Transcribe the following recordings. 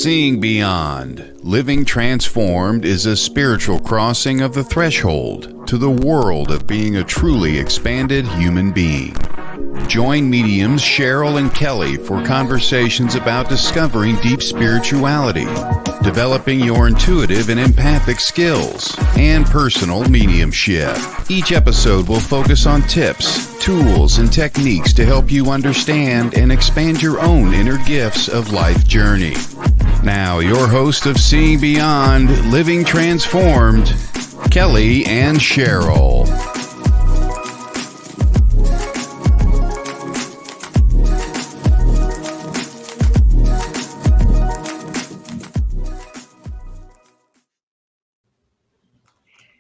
Seeing Beyond, Living Transformed is a spiritual crossing of the threshold to the world of being a truly expanded human being. Join mediums Cheryl and Kelley for conversations about discovering deep spirituality, developing your intuitive and empathic skills, and personal mediumship. Each episode will focus on tips, tools, and techniques to help you understand and expand your own inner gifts of life journey. Now, your host of Seeing Beyond, Living Transformed, Kelley and Cheryl.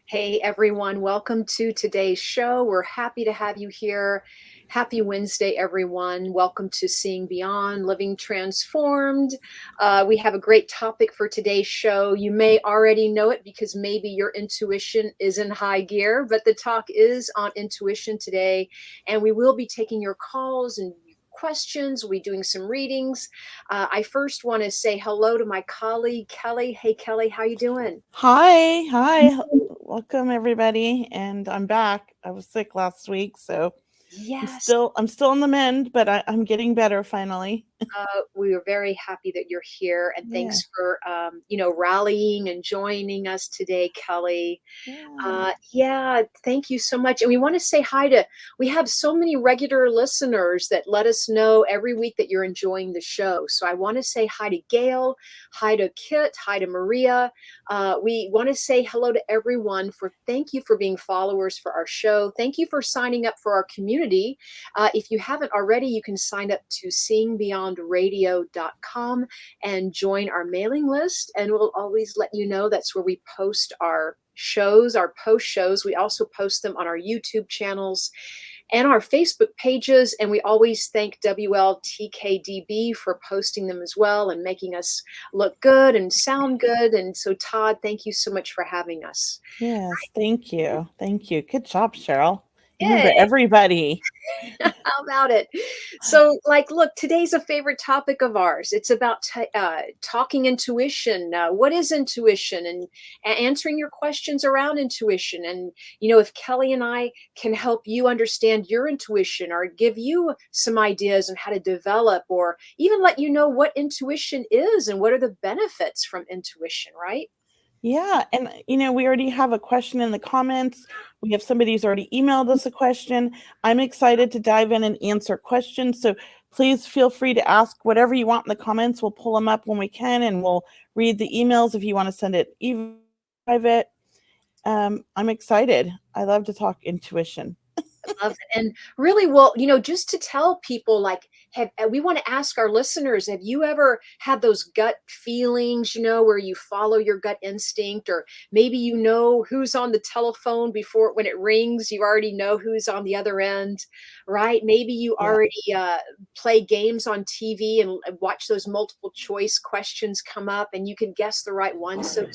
Hey everyone, welcome to today's show. We're happy to have you here. Happy Wednesday, everyone. Welcome to Seeing Beyond, Living Transformed. We have a great topic for today's show. You may already know it because maybe your intuition is in high gear, but the talk is on intuition today, and we will be taking your calls and questions. We'll be doing some readings. I first want to say hello to my colleague, Kelley. Hey, Kelley, how you doing? Hi. Welcome, everybody. And I'm back. I was sick last week, so yes, I'm still on the mend, but I'm getting better finally. We are very happy that you're here, and thanks for rallying and joining us today, Kelley. Thank you so much. And we want to say hi we have so many regular listeners that let us know every week that you're enjoying the show. So I want to say hi to Gail, hi to Kit, hi to Maria. We want to say hello to everyone. Thank you for being followers for our show. Thank you for signing up for our community. If you haven't already, you can sign up to seeingbeyondradio.com and join our mailing list, and we'll always let you know. That's where we post our shows, our post shows. We also post them on our YouTube channels and our Facebook pages, and we always thank WLTKDB for posting them as well and making us look good and sound good. And so, Todd, thank you so much for having us. Yes, thank you. Good job, Cheryl. Yay. Remember everybody. How about it? So, look, today's a favorite topic of ours. It's about talking intuition. What is intuition? And answering your questions around intuition. And, if Kelley and I can help you understand your intuition or give you some ideas on how to develop, or even let you know what intuition is and what are the benefits from intuition, right? Yeah. And, we already have a question in the comments. We have somebody who's already emailed us a question. I'm excited to dive in and answer questions. So please feel free to ask whatever you want in the comments. We'll pull them up when we can, and we'll read the emails if you want to send it even private. I'm excited. I love to talk intuition. I love it. And really, well, just to tell people, we want to ask our listeners, have you ever had those gut feelings, where you follow your gut instinct, or maybe who's on the telephone when it rings, you already know who's on the other end, right? Maybe you already play games on TV and watch those multiple choice questions come up and you can guess the right one. So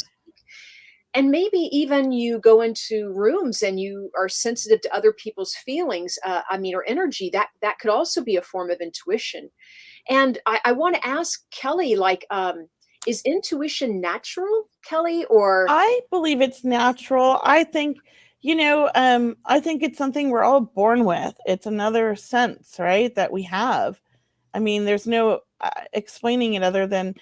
and maybe even you go into rooms and you are sensitive to other people's feelings, or energy. That could also be a form of intuition. And I want to ask Kelley, is intuition natural, Kelley, or? I believe it's natural. I think, I think it's something we're all born with. It's another sense, right, that we have. I mean, there's no explaining it other than,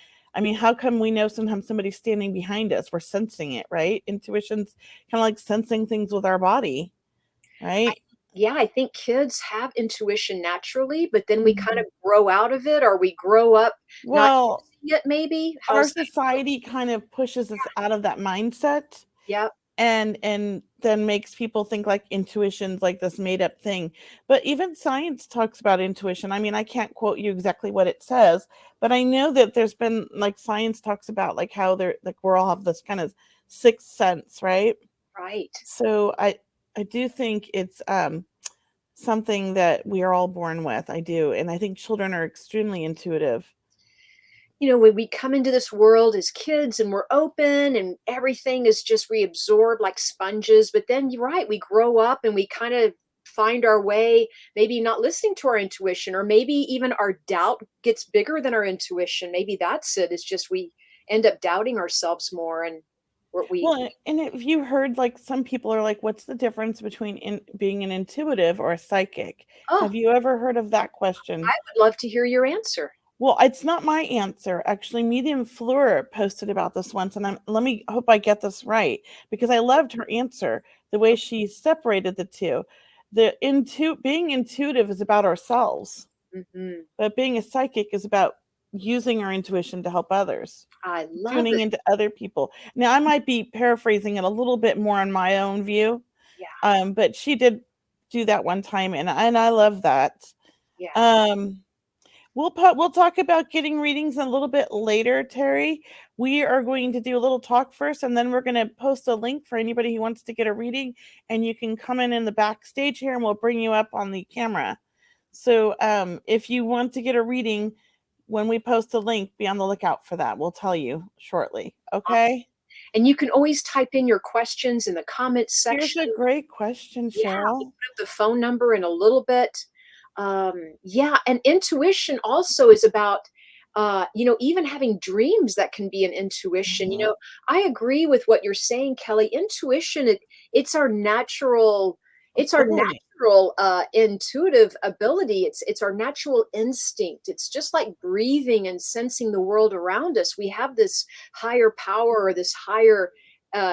how come we know sometimes somebody's standing behind us? We're sensing it, right? Intuition's kind of like sensing things with our body, right? I think kids have intuition naturally, but then we kind of grow out of it, or we grow up not using it, maybe. Our society kind of pushes us out of that mindset. Yeah. And then makes people think like intuition's like this made up thing. But even science talks about intuition. I can't quote you exactly what it says, but I know that there's been science talks about how they're we're all have this kind of sixth sense, right? Right. So I do think it's something that we are all born with. I do. And I think children are extremely intuitive. When we come into this world as kids and we're open and everything is just reabsorbed like sponges, but then you're right, we grow up and we kind of find our way, maybe not listening to our intuition, or maybe even our doubt gets bigger than our intuition. Maybe that's it. It's just we end up doubting ourselves more, and we Well, and if you heard, like, some people are like, what's the difference between being an intuitive or a psychic? oh, Have you ever heard of that I question? would love to hear your answer. Well, it's not my answer. Actually, Medium Fleur posted about this once, and let me hope I get this right, because I loved her answer, the way she separated the two. Being intuitive is about ourselves, Hmm. but being a psychic is about using our intuition to help others, I love tuning it. into other people. Now, I might be paraphrasing it a little bit more on my own view, Yeah, but she did do that one time, and I love that. yeah. Um, we'll talk about getting readings a little bit later, Terry. We are going to do a little talk first, and then we're going to post a link for anybody who wants to get a reading, and you can come in the backstage here, and we'll bring you up on the camera. So if you want to get a reading, when we post a link, be on the lookout for that. We'll tell you shortly. Okay. And you can always type in your questions in the comments Here's section. a great question, Yeah, we'll Cheryl. put up the phone number in a little bit. Yeah, and intuition also is about, even having dreams that can be an intuition. Mhm. I agree with what you're saying, Kelly. Intuition, it's our natural, it's our Ability. natural intuitive ability. It's our natural instinct. It's just like breathing and sensing the world around us. We have this higher power or this higher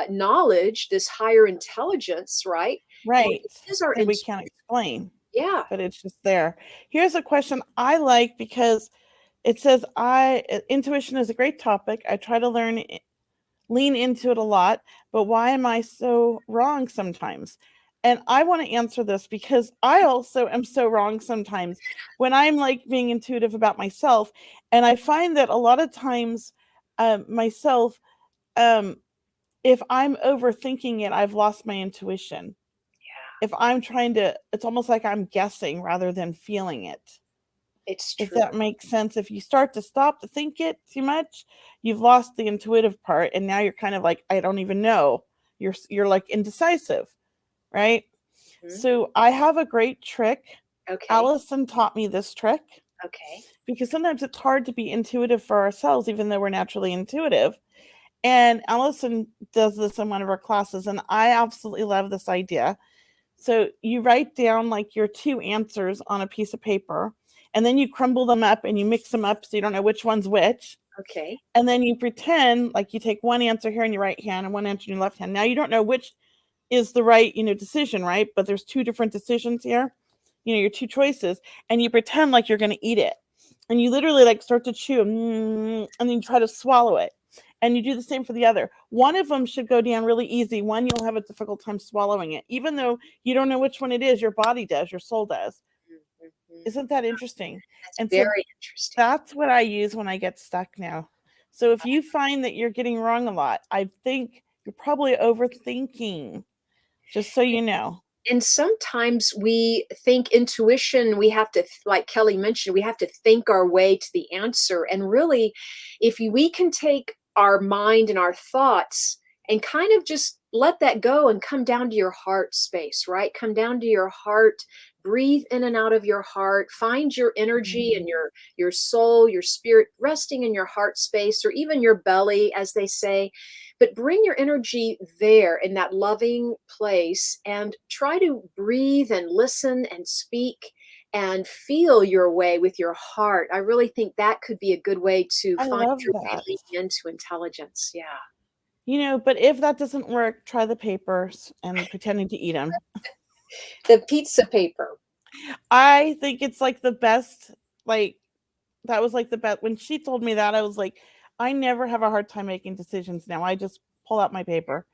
knowledge, this higher intelligence, right? And Right. it is our That we can't intuition. explain, Yeah. but it's just there. Here's a question I like because it says intuition is a great topic. I try to lean into it a lot, but why am I so wrong sometimes? And I want to answer this because I also am so wrong sometimes when I'm like being intuitive about myself. And I find that a lot of times myself, um, if I'm overthinking it, I've lost my intuition. If I'm trying to, it's almost like I'm guessing rather than feeling it. It's If true. that makes sense. If you start to stop to think it too much, you've lost the intuitive part, and now you're kind of like, I don't even know. You're like indecisive, right? Mhm. So I have a great trick. Okay. Allison taught me this trick Okay. because sometimes it's hard to be intuitive for ourselves, even though we're naturally intuitive. And Allison does this in one of her classes, and I absolutely love this idea. So you write down like your two answers on a piece of paper, and then you crumble them up and you mix them up so you don't know which one's which. Okay. And then you pretend like you take one answer here in your right hand and one answer in your left hand. Now you don't know which is the right, decision, right? But there's two different decisions here, your two choices, and you pretend like you're going to eat it. And you literally like start to chew, and then you try to swallow it. And you do the same for the other. One of them should go down really easy. One, you'll have a difficult time swallowing it. Even though you don't know which one it is, your body does, your soul does. Mhm. Isn't that interesting? That's And so very interesting. that's what I use when I get stuck now. So if you find that you're getting wrong a lot, I think you're probably overthinking, just so you know. And sometimes we think intuition, we have to, like Kelly mentioned, we have to think our way to the answer. And really, if we can take our mind and our thoughts and kind of just let that go and come down to your heart space, right? Come down to your heart, breathe in and out of your heart, find your energy and Mhm. your soul, your spirit resting in your heart space or even your belly, as they say, but bring your energy there in that loving place and try to breathe and listen and speak and feel your way with your heart. I really think that could be a good way to I find love your way that. leading into intelligence. Yeah. But if that doesn't work, try the papers and pretending to eat them. The pizza paper. I think it's like the best, like, that was like the best. When she told me that, I was like, I never have a hard time making decisions now. I just pull out my paper.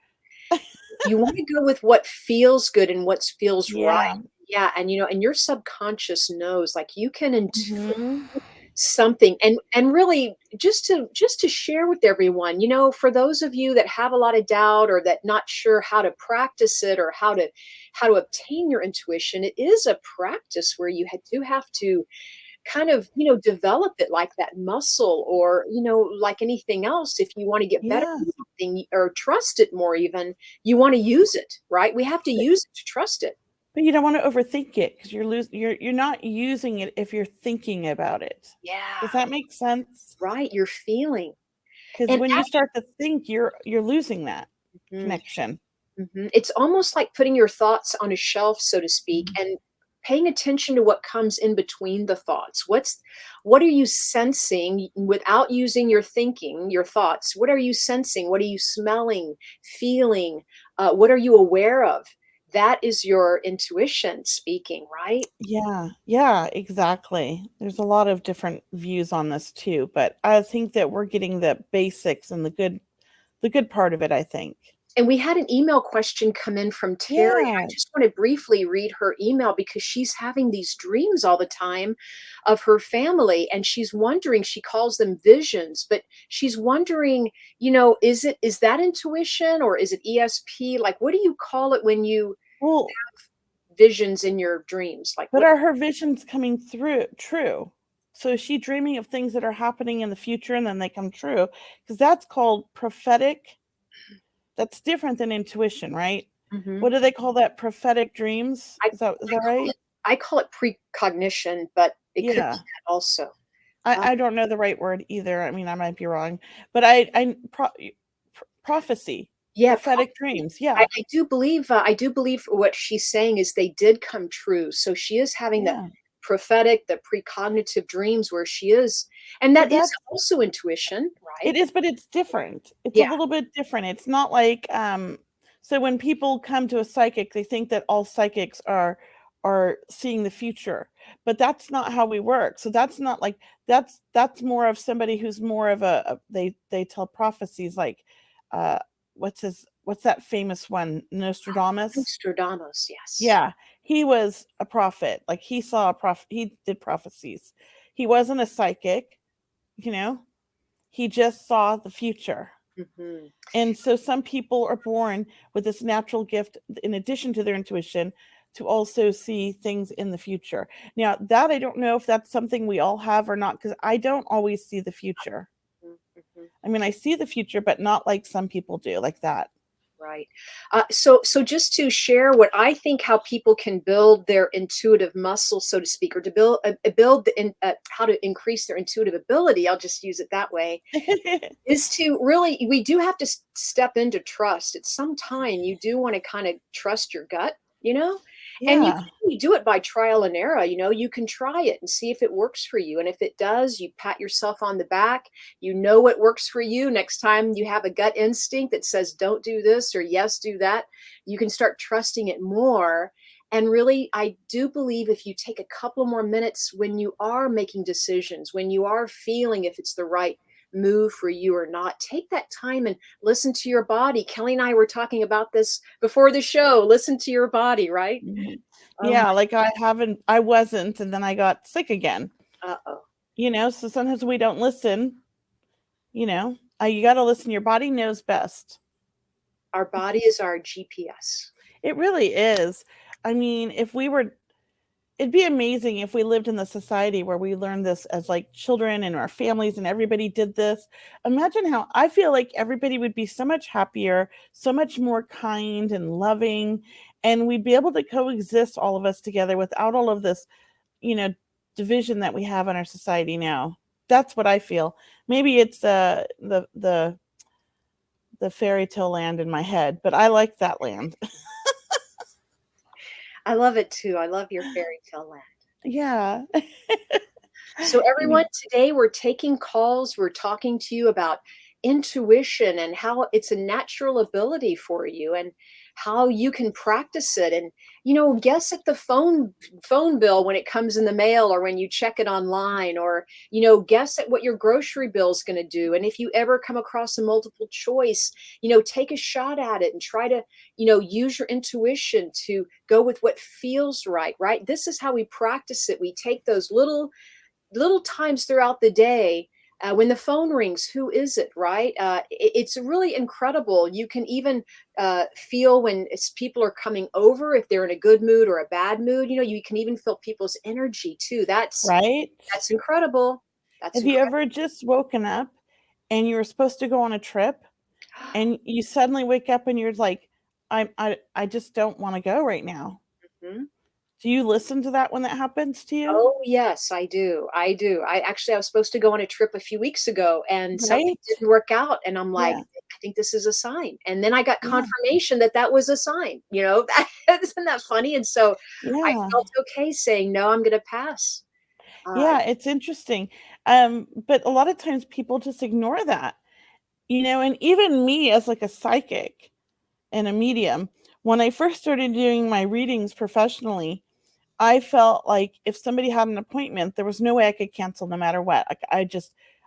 You want to go with what feels good and what feels right. Yeah. Yeah, and and your subconscious knows like you can Hmm. something and really just to share with everyone, for those of you that have a lot of doubt or that not sure how to practice it or how to obtain your intuition, it is a practice where you do have to kind of develop it like that muscle or like anything else. If you want to get better Yeah. at something or trust it more, even you want to use it, right? We have to use it to trust it. But you don't want to overthink it because you're not using it if you're thinking about it. Yeah, Does that make sense? right. You're feeling. Because And when you start to think, you're losing that actually, connection. it's almost like putting your thoughts on a shelf, so to speak, Mhm. and paying attention to what comes in between the thoughts. What are you sensing without using your thinking, your thoughts? What are you sensing? What are you smelling, feeling? What are you aware of? That is your intuition speaking, right? Yeah, yeah, exactly. There's a lot of different views on this too, but I think that we're getting the basics and the good part of it, I think. And we had an email question come in from Terry. I Yeah. just want to briefly read her email because she's having these dreams all the time of her family, and she's wondering, she calls them visions, but she's wondering, is that intuition or is it ESP? Like, what do you call it when you Well, visions in your dreams? Like, but what? are her visions coming through true? So is she dreaming of things that are happening in the future and then they come true? Because that's called prophetic. That's different than intuition, right? Mhm. What do they call that? Prophetic dreams? I Is I that call right? it I call it precognition, but it could be Yeah. that also. I don't know the right word either. I mean, I might be wrong, but prophecy, Yeah, prophetic prophecy. dreams. Yeah. I do believe what she's saying is they did come true. So she is having the Yeah. prophetic, the precognitive dreams where she is, and So that is that's also intuition, it right? is, but it's different. It's a Yeah. little bit different. It's not like so when people come to a psychic, they think that all psychics are seeing the future. But that's not how we work. So that's not like that's more of somebody who's more of they tell prophecies like uh what's that famous one? Nostradamus? Nostradamus, yes. Yeah, he was a prophet. Like he saw he did prophecies. He wasn't a psychic, you know. He just saw the future. Mhm. And so some people are born with this natural gift, in addition to their intuition, to also see things in the future. Now, that I don't know if that's something we all have or not, because I don't always see the future. Mhm, mhm. I mean, I see the future, but not like some people do, like that. Right. So just to share what I think how people can build their intuitive muscle, so to speak, or to build how to increase their intuitive ability. I'll just use it that way. Is to really, we do have to step into trust. At some time, you do want to kind of trust your gut, and you Yeah. can only do it by trial and error. You can try it and see if it works for you. And if it does, you pat yourself on the back. You know what works for you. Next time you have a gut instinct that says, don't do this or yes, do that, you can start trusting it more. And really, I do believe if you take a couple more minutes when you are making decisions, when you are feeling if it's the right move for you or not, take that time and listen to your body. Kelly and I were talking about this before the show. Listen to your body, right? Mhm. Oh Yeah, like I wasn't, and then I got sick again. my, uh-oh. So sometimes we don't listen, you got to listen. Your body knows best. Our body is our GPS. It really is. I mean, it'd be amazing if we lived in the society where we learned this as like children and our families and everybody did this. Imagine how I feel like everybody would be so much happier, so much more kind and loving, and we'd be able to coexist all of us together without all of this, you know, division that we have in our society now. That's what I feel. Maybe it's the fairy tale land in my head, but I like that land. I love it too. I love your fairy tale land. Yeah. So, You- everyone, today we're taking calls. We're talking to you about intuition and how it's a natural ability for you and how you can practice it. And, guess at the phone bill when it comes in the mail or when you check it online, or, guess at what your grocery bill is going to do. And if you ever come across a multiple choice, take a shot at it and try to, use your intuition to go with what feels right, right? This is how we practice it. We take those little times throughout the day when the phone rings, who is it, right? It's really incredible. You can even feel when people are coming over, if they're in a good mood or a bad mood. You can even feel people's energy too. right? That's incredible. That's Have you incredible. ever just woken up and you were supposed to go on a trip and you suddenly wake up and you're like, I just don't want to go right now. Mhm. Do you listen to that when that happens to you? Oh, yes, I do. I do. I was supposed to go on a trip a few weeks ago and something Right? didn't work out. And I'm like, Yeah. I think this is a sign. And then I got Yeah. confirmation that that was a sign, isn't that funny? And so I Yeah. felt okay saying, no, I'm going to pass. Uh, Yeah, it's interesting. But a lot of times people just ignore that, and even me as like a psychic and a medium, when I first started doing my readings professionally, I felt like if somebody had an appointment, there was no way I could cancel no matter what. Like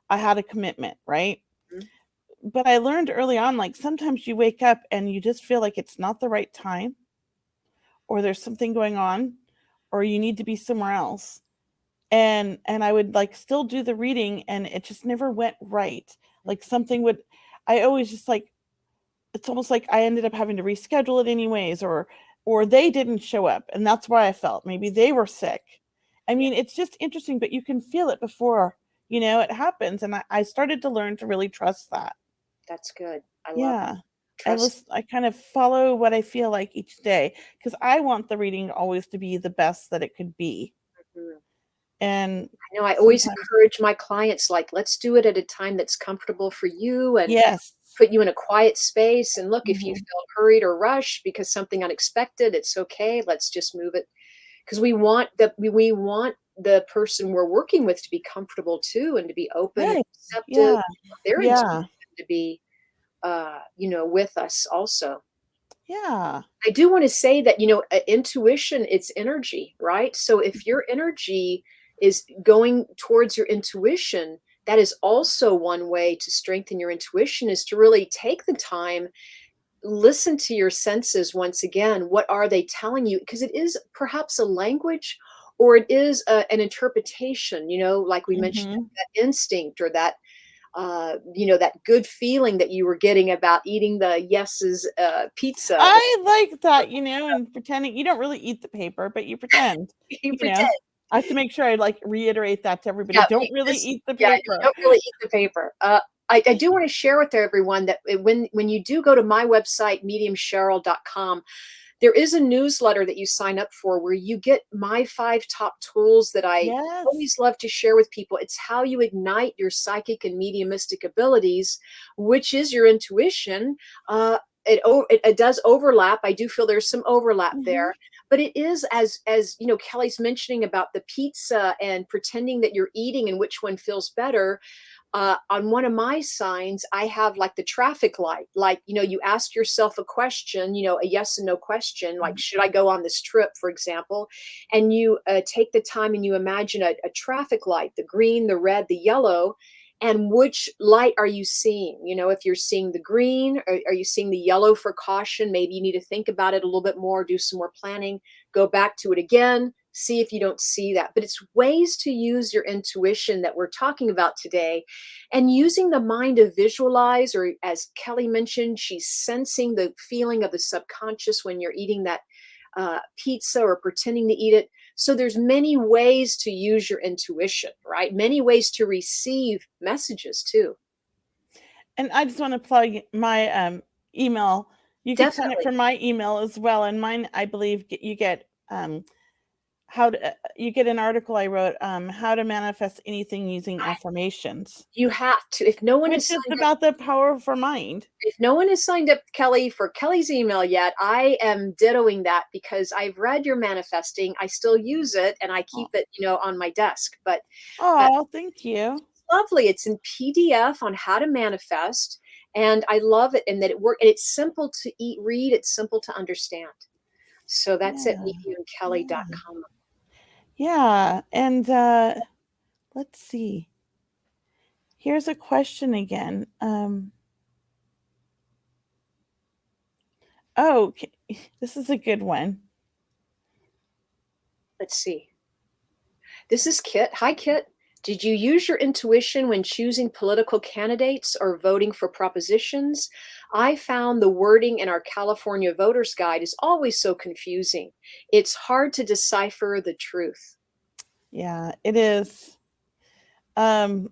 I had a commitment, right? mhm, But I learned early on, like sometimes you wake up and you just feel like it's not the right time, or there's something going on, or you need to be somewhere else. And I would like still do the reading and it just never went right. Like something would I always just like it's almost like I ended up having to reschedule it anyways, or they didn't show up and that's why I felt maybe they were sick. I yeah, mean, it's just interesting, but you can feel it before, it happens. And I started to learn to really trust that. that's good. I love Yeah. trust. I kind of follow what I feel like each day because I want the reading always to be the best that it could be. Mhm. And I know I always sometimes, encourage my clients, like, let's do it at a time that's comfortable for you and yes. put you in a quiet space. And look, if you Mhm. feel hurried or rushed because something unexpected, it's okay. Let's just move it because we want the person we're working with to be comfortable too and to be open and Right. receptive Yeah. of their intention Yeah. to be with us also. Yeah. I do want to say that, intuition, it's energy, right? So if your energy is going towards your intuition, that is also one way to strengthen your intuition is to really take the time, listen to your senses once again. What are they telling you? Because it is perhaps a language or it is an interpretation, like we mentioned, Mhm. that instinct or that good feeling that you were getting about eating the Yes's pizza. I like that, and pretending you don't really eat the paper, but you pretend, You you know. pretend. I have to make sure I like reiterate that to everybody. Yeah, Don't really eat the yeah, no, paper. don't really eat the paper. I do wanna share with everyone that when you do go to my website, mediumcheryl.com, there is a newsletter that you sign up for where you get my 5 top tools that I Yes. always love to share with people. It's how you ignite your psychic and mediumistic abilities, which is your intuition. It does overlap. I do feel there's some overlap Mhm. there, but it is as Kelly's mentioning about the pizza and pretending that you're eating and which one feels better. On one of my signs, I have like the traffic light. Like, you ask yourself a question, a yes and no question, like, should I go on this trip, for example? And you take the time and you imagine a traffic light, the green, the red, the yellow. And which light are you seeing? If you're seeing the green, are you seeing the yellow for caution? Maybe you need to think about it a little bit more, do some more planning, go back to it again, see if you don't see that. But it's ways to use your intuition that we're talking about today and using the mind to visualize, or as Kelly mentioned, she's sensing the feeling of the subconscious when you're eating that pizza or pretending to eat it. So there's many ways to use your intuition, right? Many ways to receive messages too. And I just want to plug my email. You could sign up Definitely. for my email as well. And mine, I believe, you get you get an article I wrote, how to manifest anything using affirmations, You have to. If no one which has is signed up, about the power of our mind. Kelly for Kelly's email yet, I am dittoing that because I've read your manifesting. I still use it and I keep it, on my desk. But uh, Oh, thank you. lovely. It's in PDF on how to manifest, and I love it. And that it works. And it's simple to read. It's simple to understand. So that's at Yeah. Yeah. mediumkelly.com. Yeah. And let's see. Here's a question again. Oh, this is a good one. Let's see. This is Kit. Hi, Kit. Did you use your intuition when choosing political candidates or voting for propositions? I found the wording in our California voters guide is always so confusing. It's hard to decipher the truth. Yeah, it is. Um,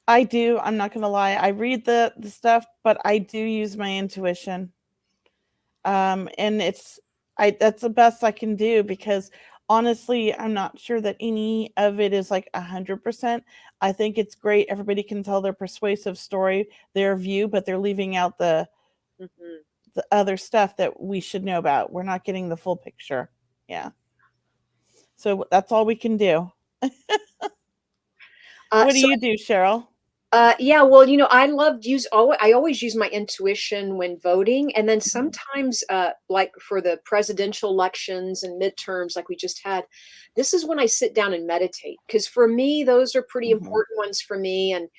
I do. I'm not gonna lie. I read the stuff, but I do use my intuition. And That's the best I can do, because honestly, I'm not sure that any of it is like 100%. I think it's great. Everybody can tell their persuasive story, their view, but they're leaving out Mhm. the other stuff that we should know about. We're not getting the full picture. Yeah. So that's all we can do. What do So you do, Cheryl? yeah, well, I always use my intuition when voting, and then Mhm. sometimes, like for the presidential elections and midterms, like we just had, this is when I sit down and meditate because for me, those are pretty Mhm. important ones for me, and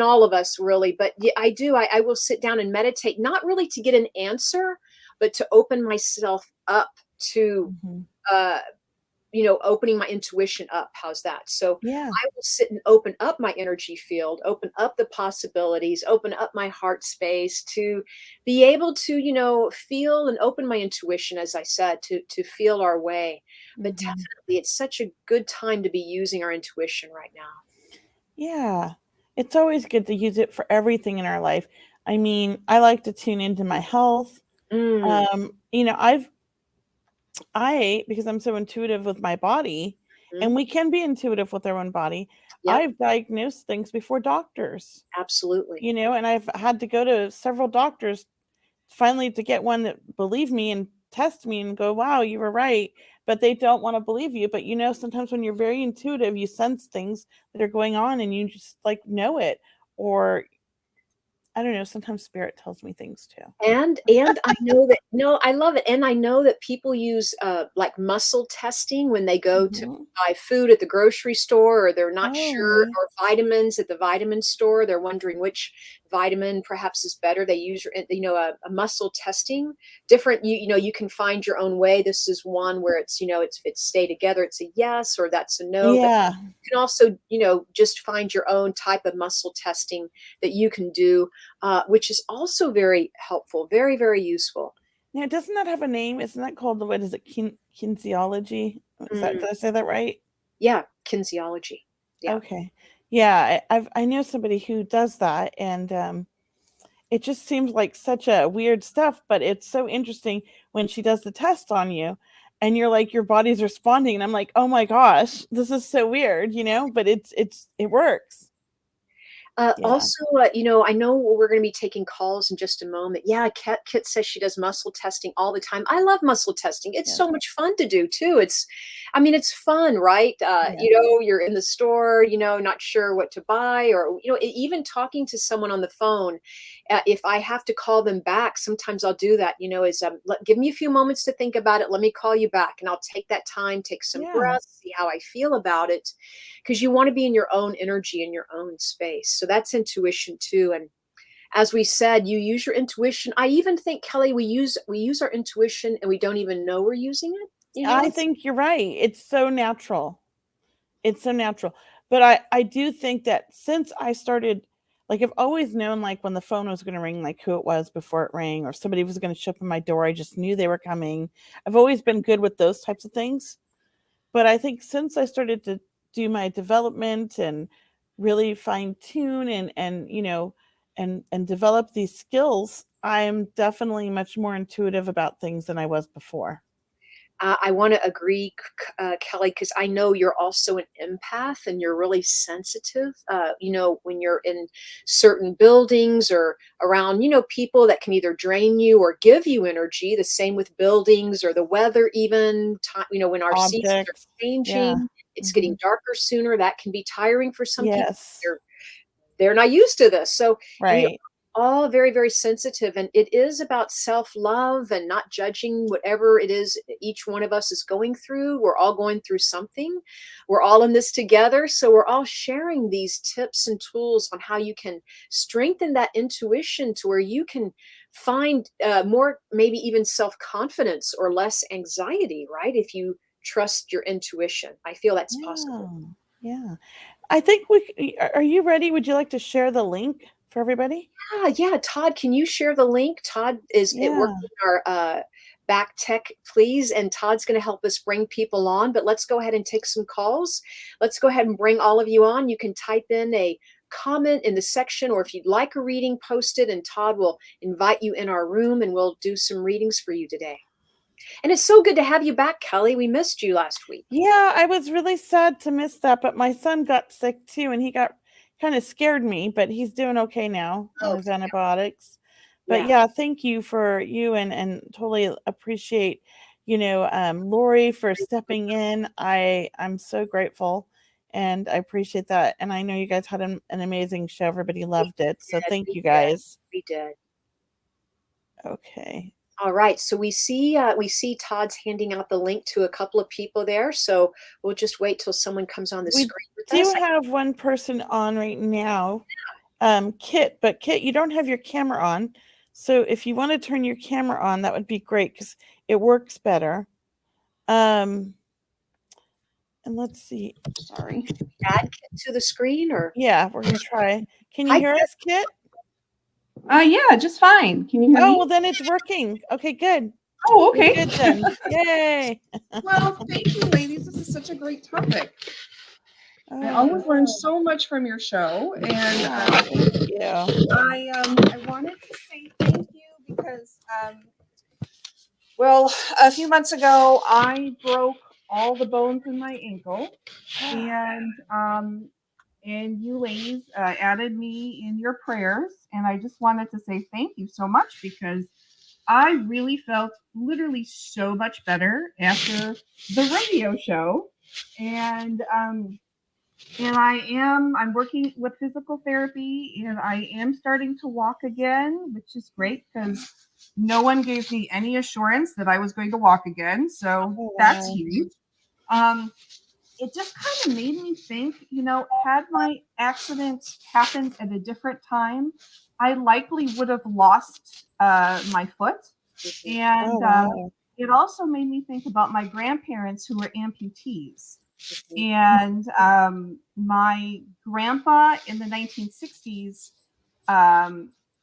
all of us really. But yeah, I do. I will sit down and meditate, not really to get an answer, but to open myself up to Mhm. uh, opening my intuition up. How's that? So Yeah. I will sit and open up my energy field, open up the possibilities, open up my heart space to be able to, feel and open my intuition, as I said, to feel our way. But Mhm. definitely it's such a good time to be using our intuition right now. Yeah. It's always good to use it for everything in our life. I mean, I like to tune into my health. Mm, Because I'm so intuitive with my body, mhm. and we can be intuitive with our own body. Yep, I've diagnosed things before doctors, absolutely. and I've had to go to several doctors finally to get one that believe me and test me and go, wow, you were right. But they don't want to believe you. But sometimes when you're very intuitive, you sense things that are going on and you just like know it. Or I don't know, sometimes spirit tells me things too. And I know that no, I love it, and I know that people use, like, muscle testing when they go to Mhm. buy food at the grocery store, or they're not Oh, sure, really? or vitamins at the vitamin store, they're wondering which vitamin perhaps is better, they use a muscle testing, different you can find your own way, this is one where it's stay together, it's a yes, or that's a no, but Yeah. you can also, just find your own type of muscle testing that you can do, which is also very helpful, very, very useful. Yeah, doesn't that have a name? Isn't that called what is it? Kinesiology? Is that Mm, did I say that right? yeah, kinesiology. Yeah. Okay. Yeah, I know somebody who does that, and it just seems like such a weird stuff, but it's so interesting when she does the test on you, and you're like your body's responding, and I'm like, oh my gosh, this is so weird, but it works. Yeah. Also, I know we're going to be taking calls in just a moment. Yeah, Kit says she does muscle testing all the time. I love muscle testing. It's Yes. so much fun to do too. I mean, it's fun, right? Yes. You're in the store, not sure what to buy, or even talking to someone on the phone. If I have to call them back, sometimes I'll do that. Is give me a few moments to think about it. Let me call you back, and I'll take that time, take some Yeah. breaths, see how I feel about it, because you want to be in your own energy, in your own space. So that's intuition too. And as we said, you use your intuition. I even think, Kelley, we use our intuition and we don't even know we're using it. I think you're right. It's so natural. It's so natural. But I do think that since I started, like, I've always known, like, when the phone was going to ring, like, who it was before it rang, or somebody was going to show up at my door. I just knew they were coming. I've always been good with those types of things. But I think since I started to do my development and really fine tune and develop these skills, I'm definitely much more intuitive about things than I was before. I want to agree, Kelley, because I know you're also an empath and you're really sensitive. When you're in certain buildings or around, people that can either drain you or give you energy. The same with buildings or the weather, even time. When our seasons are Objects. Yeah. changing, it's getting Mhm. darker sooner. That can be tiring for some people. Yes. They're not used to this. So we are Right. all very, very sensitive. And it is about self love and not judging whatever it is each one of us is going through. We're all going through something. We're all in this together. So we're all sharing these tips and tools on how you can strengthen that intuition to where you can find more, maybe even self confidence or less anxiety, right? If you trust your intuition, I feel that's Yeah. possible. Yeah. I think are you ready? Would you like to share the link for everybody? Yeah, Todd, can you share the link? Todd is at work Yeah. in our back tech, please, and Todd's going to help us bring people on. But let's go ahead and take some calls. Let's go ahead and bring all of you on. You can type in a comment in the section, or if you'd like a reading, post it, and Todd will invite you in our room and we'll do some readings for you today. And it's so good to have you back, Kelley. We missed you last week. Yeah, I was really sad to miss that, but my son got sick too, and he got kind of scared me, but he's doing okay now on his Okay. antibiotics. But Yeah. yeah, thank you for you and totally appreciate, Lori for stepping in. I'm so grateful and I appreciate that. And I know you guys had an amazing show. Everybody loved it. So thank you guys. We did. Okay. All right, so we see Todd's handing out the link to a couple of people there. So we'll just wait till someone comes on the We screen with do us. have one person on right now, Kit, but Kit, you don't have your camera on. So if you want to turn your camera on, that would be great because it works better. And let's see. Sorry, add Kit to the screen, or Yeah, we're gonna try. Can you Hi, hear Kit. us, Kit? Yeah, just fine. Can you hear Oh, me? well then it's working. Okay, good. Oh, We're okay. good then. Yay. Well, thank you, ladies. This is such a great topic. I Oh, always learn so much from your show, and thank you. I wanted to say thank you because well, a few months ago I broke all the bones in my ankle, and you ladies added me in your prayers, and I just wanted to say thank you so much because I really felt literally so much better after the radio show, and I'm working with physical therapy, and I am starting to walk again, which is great because no one gave me any assurance that I was going to walk again, so Oh, that's wow. huge. It just kind of made me think, had my accident happened at a different time, I likely would have lost my foot. And Oh, wow. it also made me think about my grandparents who were amputees. And my grandpa in the 1960s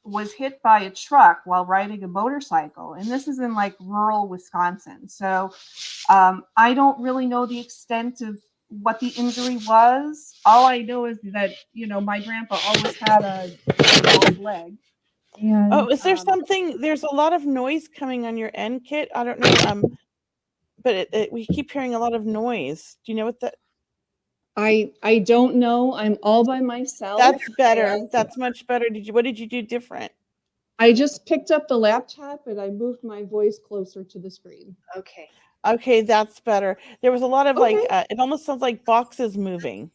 was hit by a truck while riding a motorcycle. And this is in like rural Wisconsin. So I don't really know the extent of what the injury was. All I know is that, my grandpa always had a bad leg. And Oh, is there something? There's a lot of noise coming on your end, Kit. I don't know. But we keep hearing a lot of noise. Do you know what that? I don't know. I'm all by myself. That's better. And That's much better. What did you do different? I just picked up the laptop and I moved my voice closer to the screen. Okay. Okay, that's better. There was a lot of Okay. it almost sounds like boxes moving.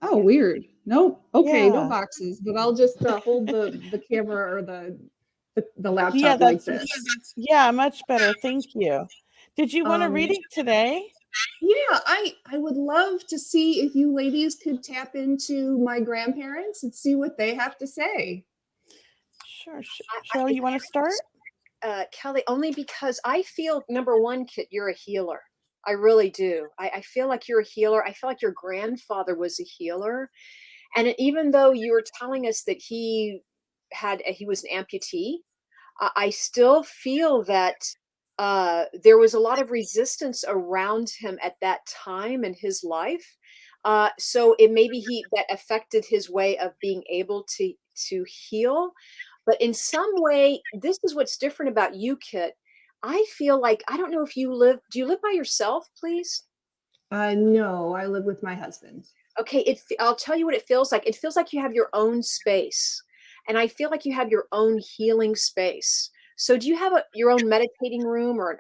Oh, weird. Nope. Okay, no Yeah. boxes, but I'll just hold the camera or the laptop Yeah, like that's this. yeah, much better. Thank you. Did you want a Um, reading today? yeah, I would love to see if you ladies could tap into my grandparents and see what they have to say. Sure. Cheryl, you want to start? Kelley, only because I feel, number one, Kit, you're a healer. I really do. I feel like you're a healer. I feel like your grandfather was a healer. And even though you were telling us that he was an amputee, I still feel that there was a lot of resistance around him at that time in his life. So it maybe that affected his way of being able to heal. But in some way, this is what's different about you, Kit. I feel like I don't know if do you live by yourself, please? No, I live with my husband. Okay, I'll tell you what it feels like. It feels like you have your own space. And I feel like you have your own healing space. So do you have your own meditating room or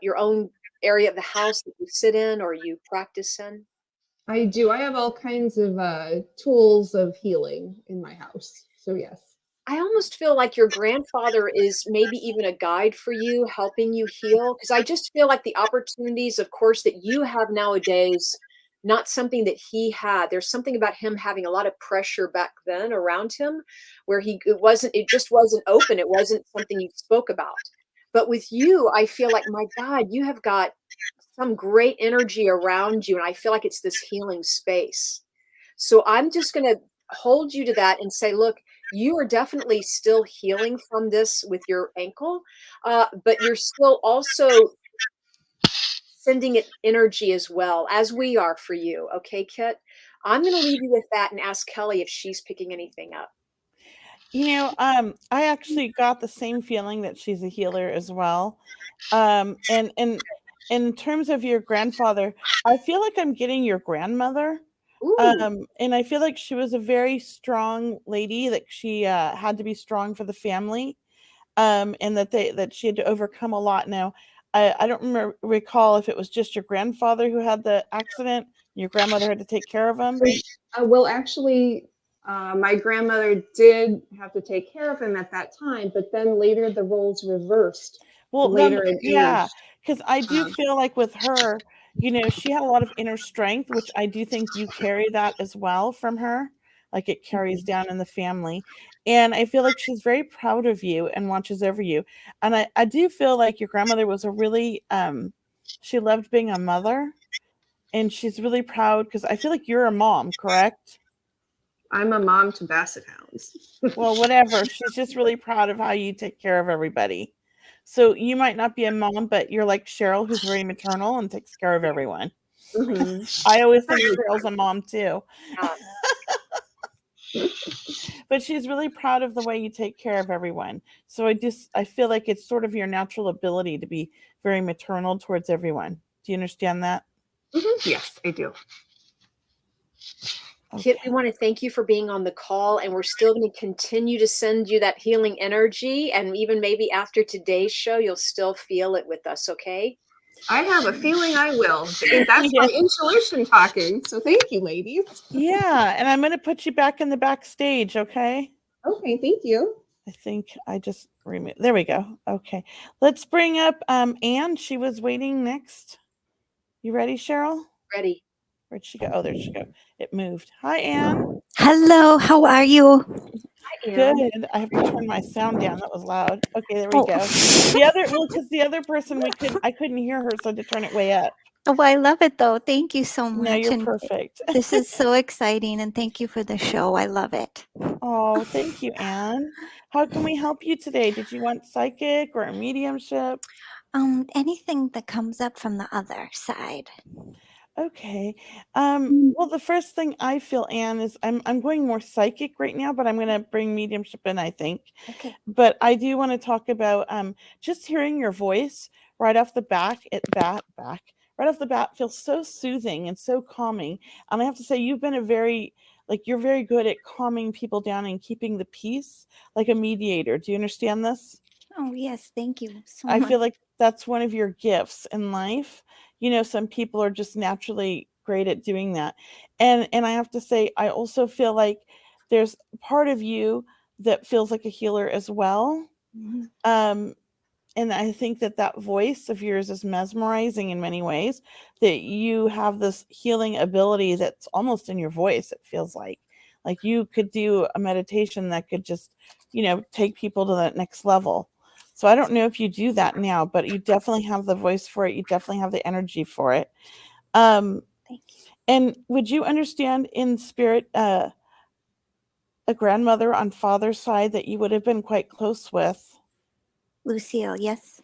your own area of the house that you sit in or you practice in? I do. I have all kinds of tools of healing in my house. So yes. I almost feel like your grandfather is maybe even a guide for you, helping you heal. Because I just feel like the opportunities, of course, that you have nowadays, not something that he had. There's something about him having a lot of pressure back then around him, where it just wasn't open. It wasn't something you spoke about. But with you, I feel like, my God, you have got some great energy around you, and I feel like it's this healing space. So I'm just going to hold you to that and say, look, you are definitely still healing from this with your ankle, but you're still also sending it energy as well, as we are for you. Okay, Kit? I'm going to leave you with that and ask Kelley if she's picking anything up. I actually got the same feeling that she's a healer as well. And in terms of your grandfather, I feel like I'm getting your grandmother. Ooh. And I feel like she was a very strong lady, that she had to be strong for the family. And that she had to overcome a lot. Now, I don't recall if it was just your grandfather who had the accident, and your grandmother had to take care of him. Well, actually, my grandmother did have to take care of him at that time, but then later the roles reversed Well, then, later in yeah, age. because I do Um, feel like with her, she had a lot of inner strength, which I do think you carry that as well from her. Like it carries mhm. down in the family. And I feel like she's very proud of you and watches over you. And I do feel like your grandmother was a really, she loved being a mother, and she's really proud because I feel like you're a mom, correct? I'm a mom to basset hounds. Well, whatever. She's just really proud of how you take care of everybody. So you might not be a mom, but you're like Cheryl, who's very maternal and takes care of everyone. Mhm. I always think Cheryl's a mom too, Yeah. but she's really proud of the way you take care of everyone. So I feel like it's sort of your natural ability to be very maternal towards everyone. Do you understand that? Yes, I do. Kit, Okay. we want to thank you for being on the call, and we're still going to continue to send you that healing energy. And even maybe after today's show, you'll still feel it with us, okay? I have a feeling I will. And that's Yeah. my intuition talking. So thank you, ladies. Yeah. And I'm going to put you back in the backstage. Okay. Okay, thank you. I think I just removed. There we go. Okay. Let's bring up Anne. She was waiting next. You ready, Cheryl? Ready. Where'd she go? Oh, there she go. It moved. Hi, Anne. Hello, how are you? Hi, Good. Anne. I have to turn my sound down. That was loud. Okay, there we Oh, go. Because the other person I couldn't hear her, so I had to turn it way up. oh, I love it though. Thank you so No, much. you're And perfect. this is so exciting. And thank you for the show. I love it. Oh, thank you, Anne. How can we help you today? Did you want psychic or mediumship? Anything that comes up from the other side. Okay. Well, the first thing I feel, Anne, is I'm going more psychic right now, but I'm gonna bring mediumship in, I think. Okay. But I do want to talk about just hearing your voice right off the right off the bat feels so soothing and so calming. And I have to say, you've been you're very good at calming people down and keeping the peace, like a mediator. Do you understand this? Oh, yes. Thank you so I much. feel like that's one of your gifts in life. Some people are just naturally great at doing that. And I have to say, I also feel like there's part of you that feels like a healer as well. Mhm. Um, and I think that voice of yours is mesmerizing in many ways, that you have this healing ability that's almost in your voice. It feels like you could do a meditation that could just, take people to that next level. So I don't know if you do that now, but you definitely have the voice for it. You definitely have the energy for it. Thank you. And would you understand in spirit, a grandmother on father's side that you would have been quite close with? Lucille, yes.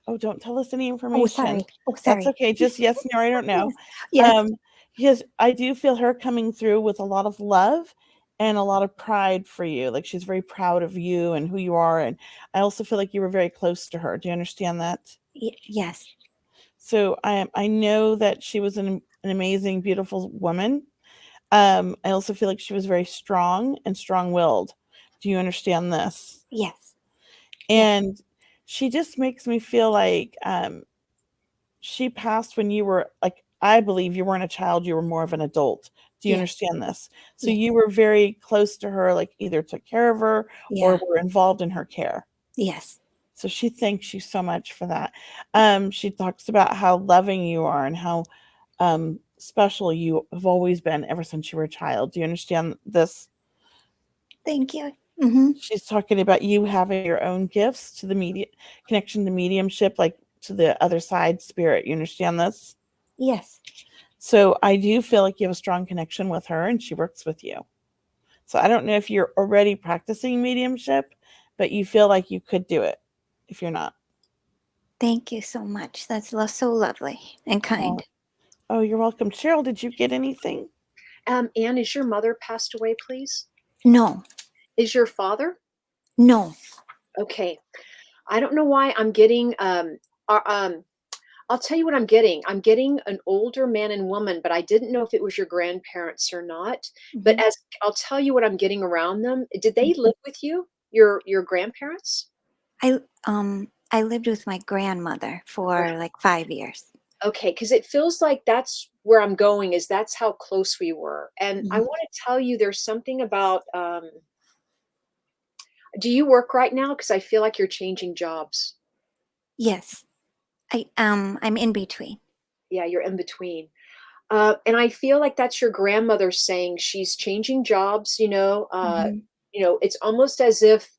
Oh, don't tell us any Oh, information. sorry. Oh, That's sorry. okay. Just yes, no, I don't know. Yes. Yes. Um, because I do feel her coming through with a lot of love and a lot of pride for you. Like she's very proud of you and who you are. And I also feel like you were very close to her. Do you understand that? Yes. So I know that she was an amazing, beautiful woman. I also feel like she was very strong and strong-willed. Do you understand this? Yes. Yes. And she just makes me feel like she passed when you were like, I believe you weren't a child, you were more of an adult. Do you Yes. understand this? So Yes. you were very close to her, like either took care of her or Yeah. were involved in her care. Yes. So she thanks you so much for that. She talks about how loving you are and how special you have always been ever since you were a child. Do you understand this? Thank you. Mm-hmm. She's talking about you having your own gifts to the media connection to mediumship, like to the other side spirit. You understand this? Yes. So I do feel like you have a strong connection with her and she works with you. So I don't know if you're already practicing mediumship, but you feel like you could do it if you're not. Thank you so much. That's so lovely and kind. Oh, you're welcome. Cheryl, did you get anything? Anne, is your mother passed away, please? No. Is your father? No. Okay. I don't know why I'm getting, uh, um, I'll tell you what I'm getting. I'm getting an older man and woman, but I didn't know if it was your grandparents or not. But Mhm. as I'll tell you what I'm getting around them. Did they Mhm. live with you? Your grandparents? I lived with my grandmother for like 5 years. Okay, because it feels like that's where I'm going, is that's how close we were. And I Mhm. wanna tell you there's something about, do you work right now? Because I feel like you're changing jobs. Yes. I'm in between. Yeah, you're in between. And I feel like that's your grandmother saying she's changing jobs, Mhm. it's almost as if,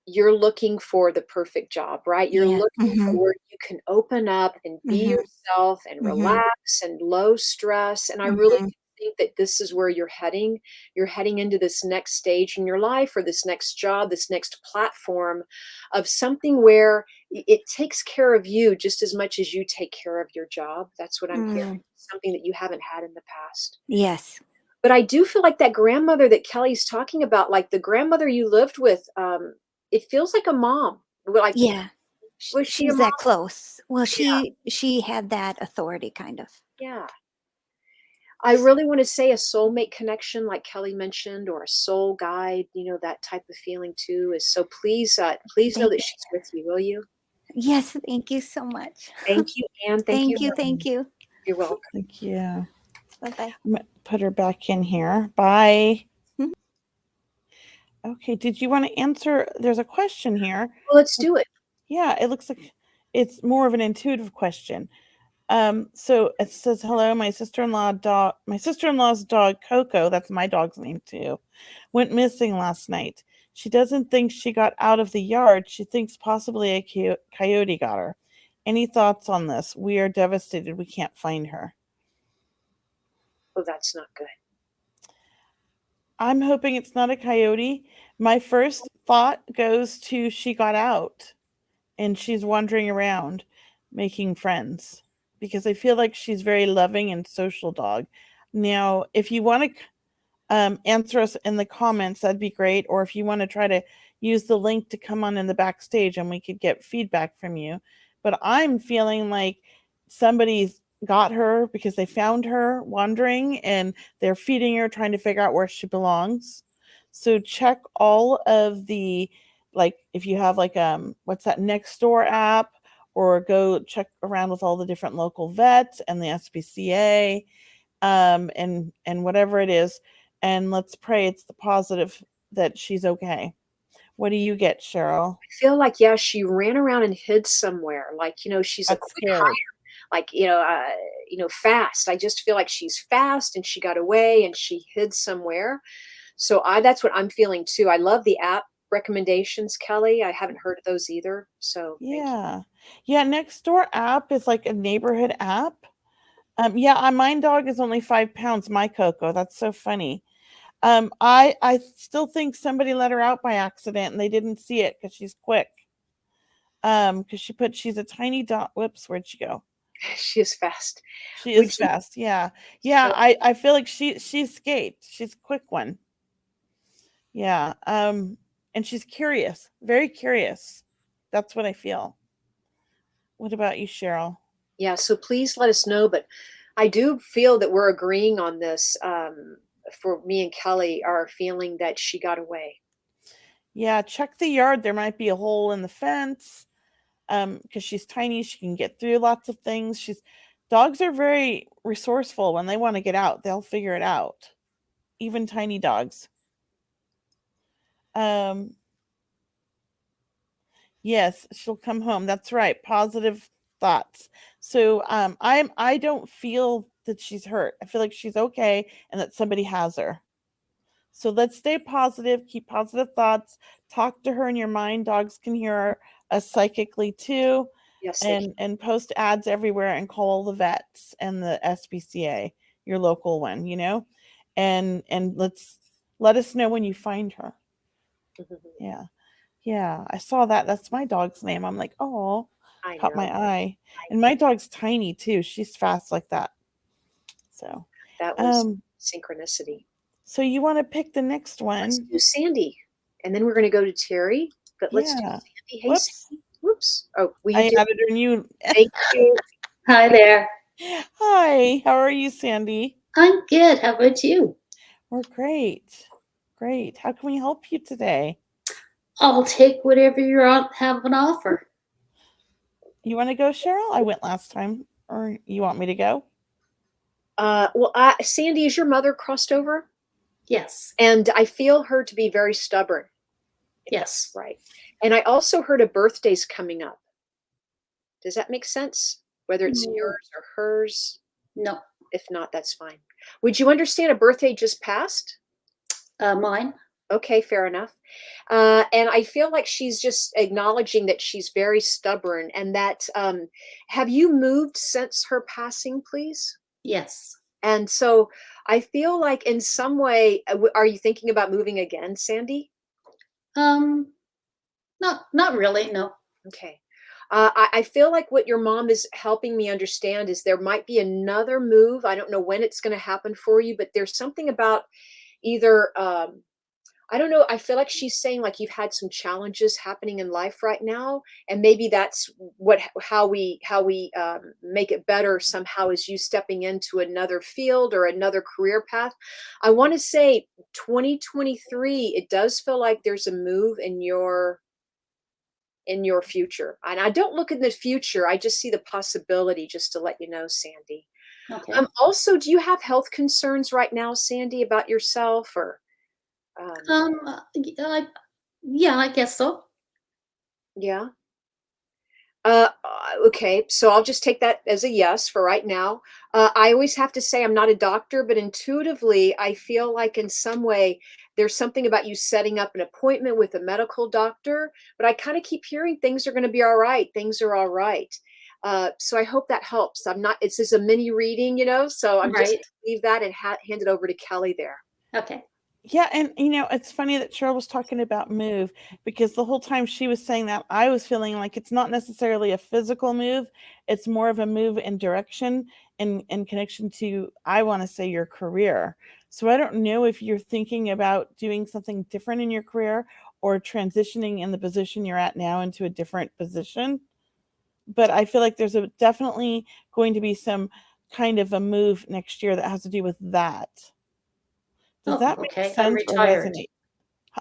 you're looking for the perfect job, right? You're Yeah. looking for Mhm. where you can open up and be Mhm. yourself and Mhm. relax and low stress, and I really Mhm. think that this is where you're heading. You're heading into this next stage in your life or this next job, this next platform of something where it takes care of you just as much as you take care of your job. That's what I'm hearing, Mm. something that you haven't had in the past. Yes. But I do feel like that grandmother that Kelly's talking about, like the grandmother you lived with, it feels like a mom. Like, Yeah. was she a She's mom? that close. Well, Yeah, she had that authority kind of. yeah. I really wanna say a soulmate connection like Kelly mentioned, or a soul guide, that type of feeling too is, so please know Thank that she's with you, will you? Yes, thank you so much. Thank you, Anne. Thank you. Thank you, thank you. You're welcome. Thank you. Bye-bye. I'm gonna put her back in here. Bye. Mhm. Okay, did you want to answer? There's a question here. Well, let's do it. Yeah, it looks like it's more of an intuitive question. So it says, "Hello, my sister-in-law's dog Coco, that's my dog's name too, went missing last night. She doesn't think she got out of the yard. She thinks possibly a coyote got her. Any thoughts on this? We are devastated. We can't find her." Oh, that's not good. I'm hoping it's not a coyote. My first thought goes to she got out and she's wandering around making friends because I feel like she's very loving and social dog. Now, if you want to answer us in the comments, that'd be great. Or if you want to try to use the link to come on in the backstage and we could get feedback from you. But I'm feeling like somebody's got her because they found her wandering and they're feeding her, trying to figure out where she belongs. So check all of the, like, if you have like what's that Nextdoor app, or go check around with all the different local vets and the SPCA, and whatever it is, and let's pray it's the positive that she's okay. What do you get, Cheryl? I feel like, yeah, she ran around and hid somewhere, like, she's a That's quick scary. hire, like, fast. I just feel like she's fast and she got away and she hid somewhere. So that's what I'm feeling too. I love the app recommendations, Kelly. I haven't heard of those either. So thank you. Yeah. Yeah, Nextdoor app is like a neighborhood app. Yeah, mine dog is only 5 pounds, my Coco. That's so funny. I still think somebody let her out by accident and they didn't see it because she's quick. Because she's a tiny dot. Whoops, where'd she go? She is fast. She Would is you fast. Yeah. Yeah, so I feel like she escaped. She's a quick one. Yeah. And she's curious, very curious. That's what I feel. What about you, Cheryl? yeah, so please let us know, but I do feel that we're agreeing on this, for me and Kelly are feeling that she got away. Yeah, check the yard. There might be a hole in the fence. Because she's tiny, she can get through lots of things. Dogs are very resourceful when they want to get out. They'll figure it out. Even tiny dogs. Um, yes, she'll come home. That's right. Positive thoughts. So I don't feel that she's hurt. I feel like she's okay and that somebody has her. So let's stay positive, keep positive thoughts, talk to her in your mind. Dogs can hear us psychically too, Yes, they can. and post ads everywhere and call the vets and the SPCA, your local one, and let us know when you find her. Yeah. Yeah, I saw that. That's my dog's name. I'm like, oh, I caught my know. eye. And my dog's tiny too. She's fast like that. So, That was um, synchronicity. So you want to pick the next Let's one? do Sandy. And then we're going to go to Terry. But let's do Yeah. Sandy. Hey, Whoops. Sandy. Whoops. Oh, will you I do? added her new. Thank you. Hi there. Hi. How are you, Sandy? I'm good. How about you? We're great. Great. How can we help you today? I'll take whatever you have an offer. You want to go, Cheryl? I went last time. Or you want me to go? Well, Sandy, is your mother crossed over? Yes. And I feel her to be very stubborn. Yes. Right. And I also heard a birthday's coming up. Does that make sense? Whether it's yours or hers? No. If not, that's fine. Would you understand a birthday just passed? Mine. Okay, fair enough. And I feel like she's just acknowledging that she's very stubborn and that have you moved since her passing, please? Yes. And so I feel like in some way, are you thinking about moving again, Sandy? Not really. No. Okay. I feel like what your mom is helping me understand is there might be another move. I don't know when it's going to happen for you, but there's something about either, I don't know. I feel like she's saying like you've had some challenges happening in life right now, and maybe that's how we make it better somehow is you stepping into another field or another career path. I want to say 2023. It does feel like there's a move in your future. And I don't look in the future. I just see the possibility, just to let you know, Sandy. Okay. Also, do you have health concerns right now, Sandy, about yourself or? Yeah, I guess so. Yeah. Uh, okay, so I'll just take that as a yes for right now. I always have to say I'm not a doctor, but intuitively, I feel like in some way there's something about you setting up an appointment with a medical doctor. But I kind of keep hearing things are going to be all right. Things are all right. So I hope that helps. I'm not. It's just a mini reading, so I'm just Right. gonna leave that and hand it over to Kelley there. Okay. Yeah, and it's funny that Cheryl was talking about move because the whole time she was saying that, I was feeling like it's not necessarily a physical move. It's more of a move in direction and in connection to, I want to say, your career. So I don't know if you're thinking about doing something different in your career or transitioning in the position you're at now into a different position. But I feel like there's definitely going to be some kind of a move next year that has to do with that. Does that make okay. I'm sense or retired. resonate?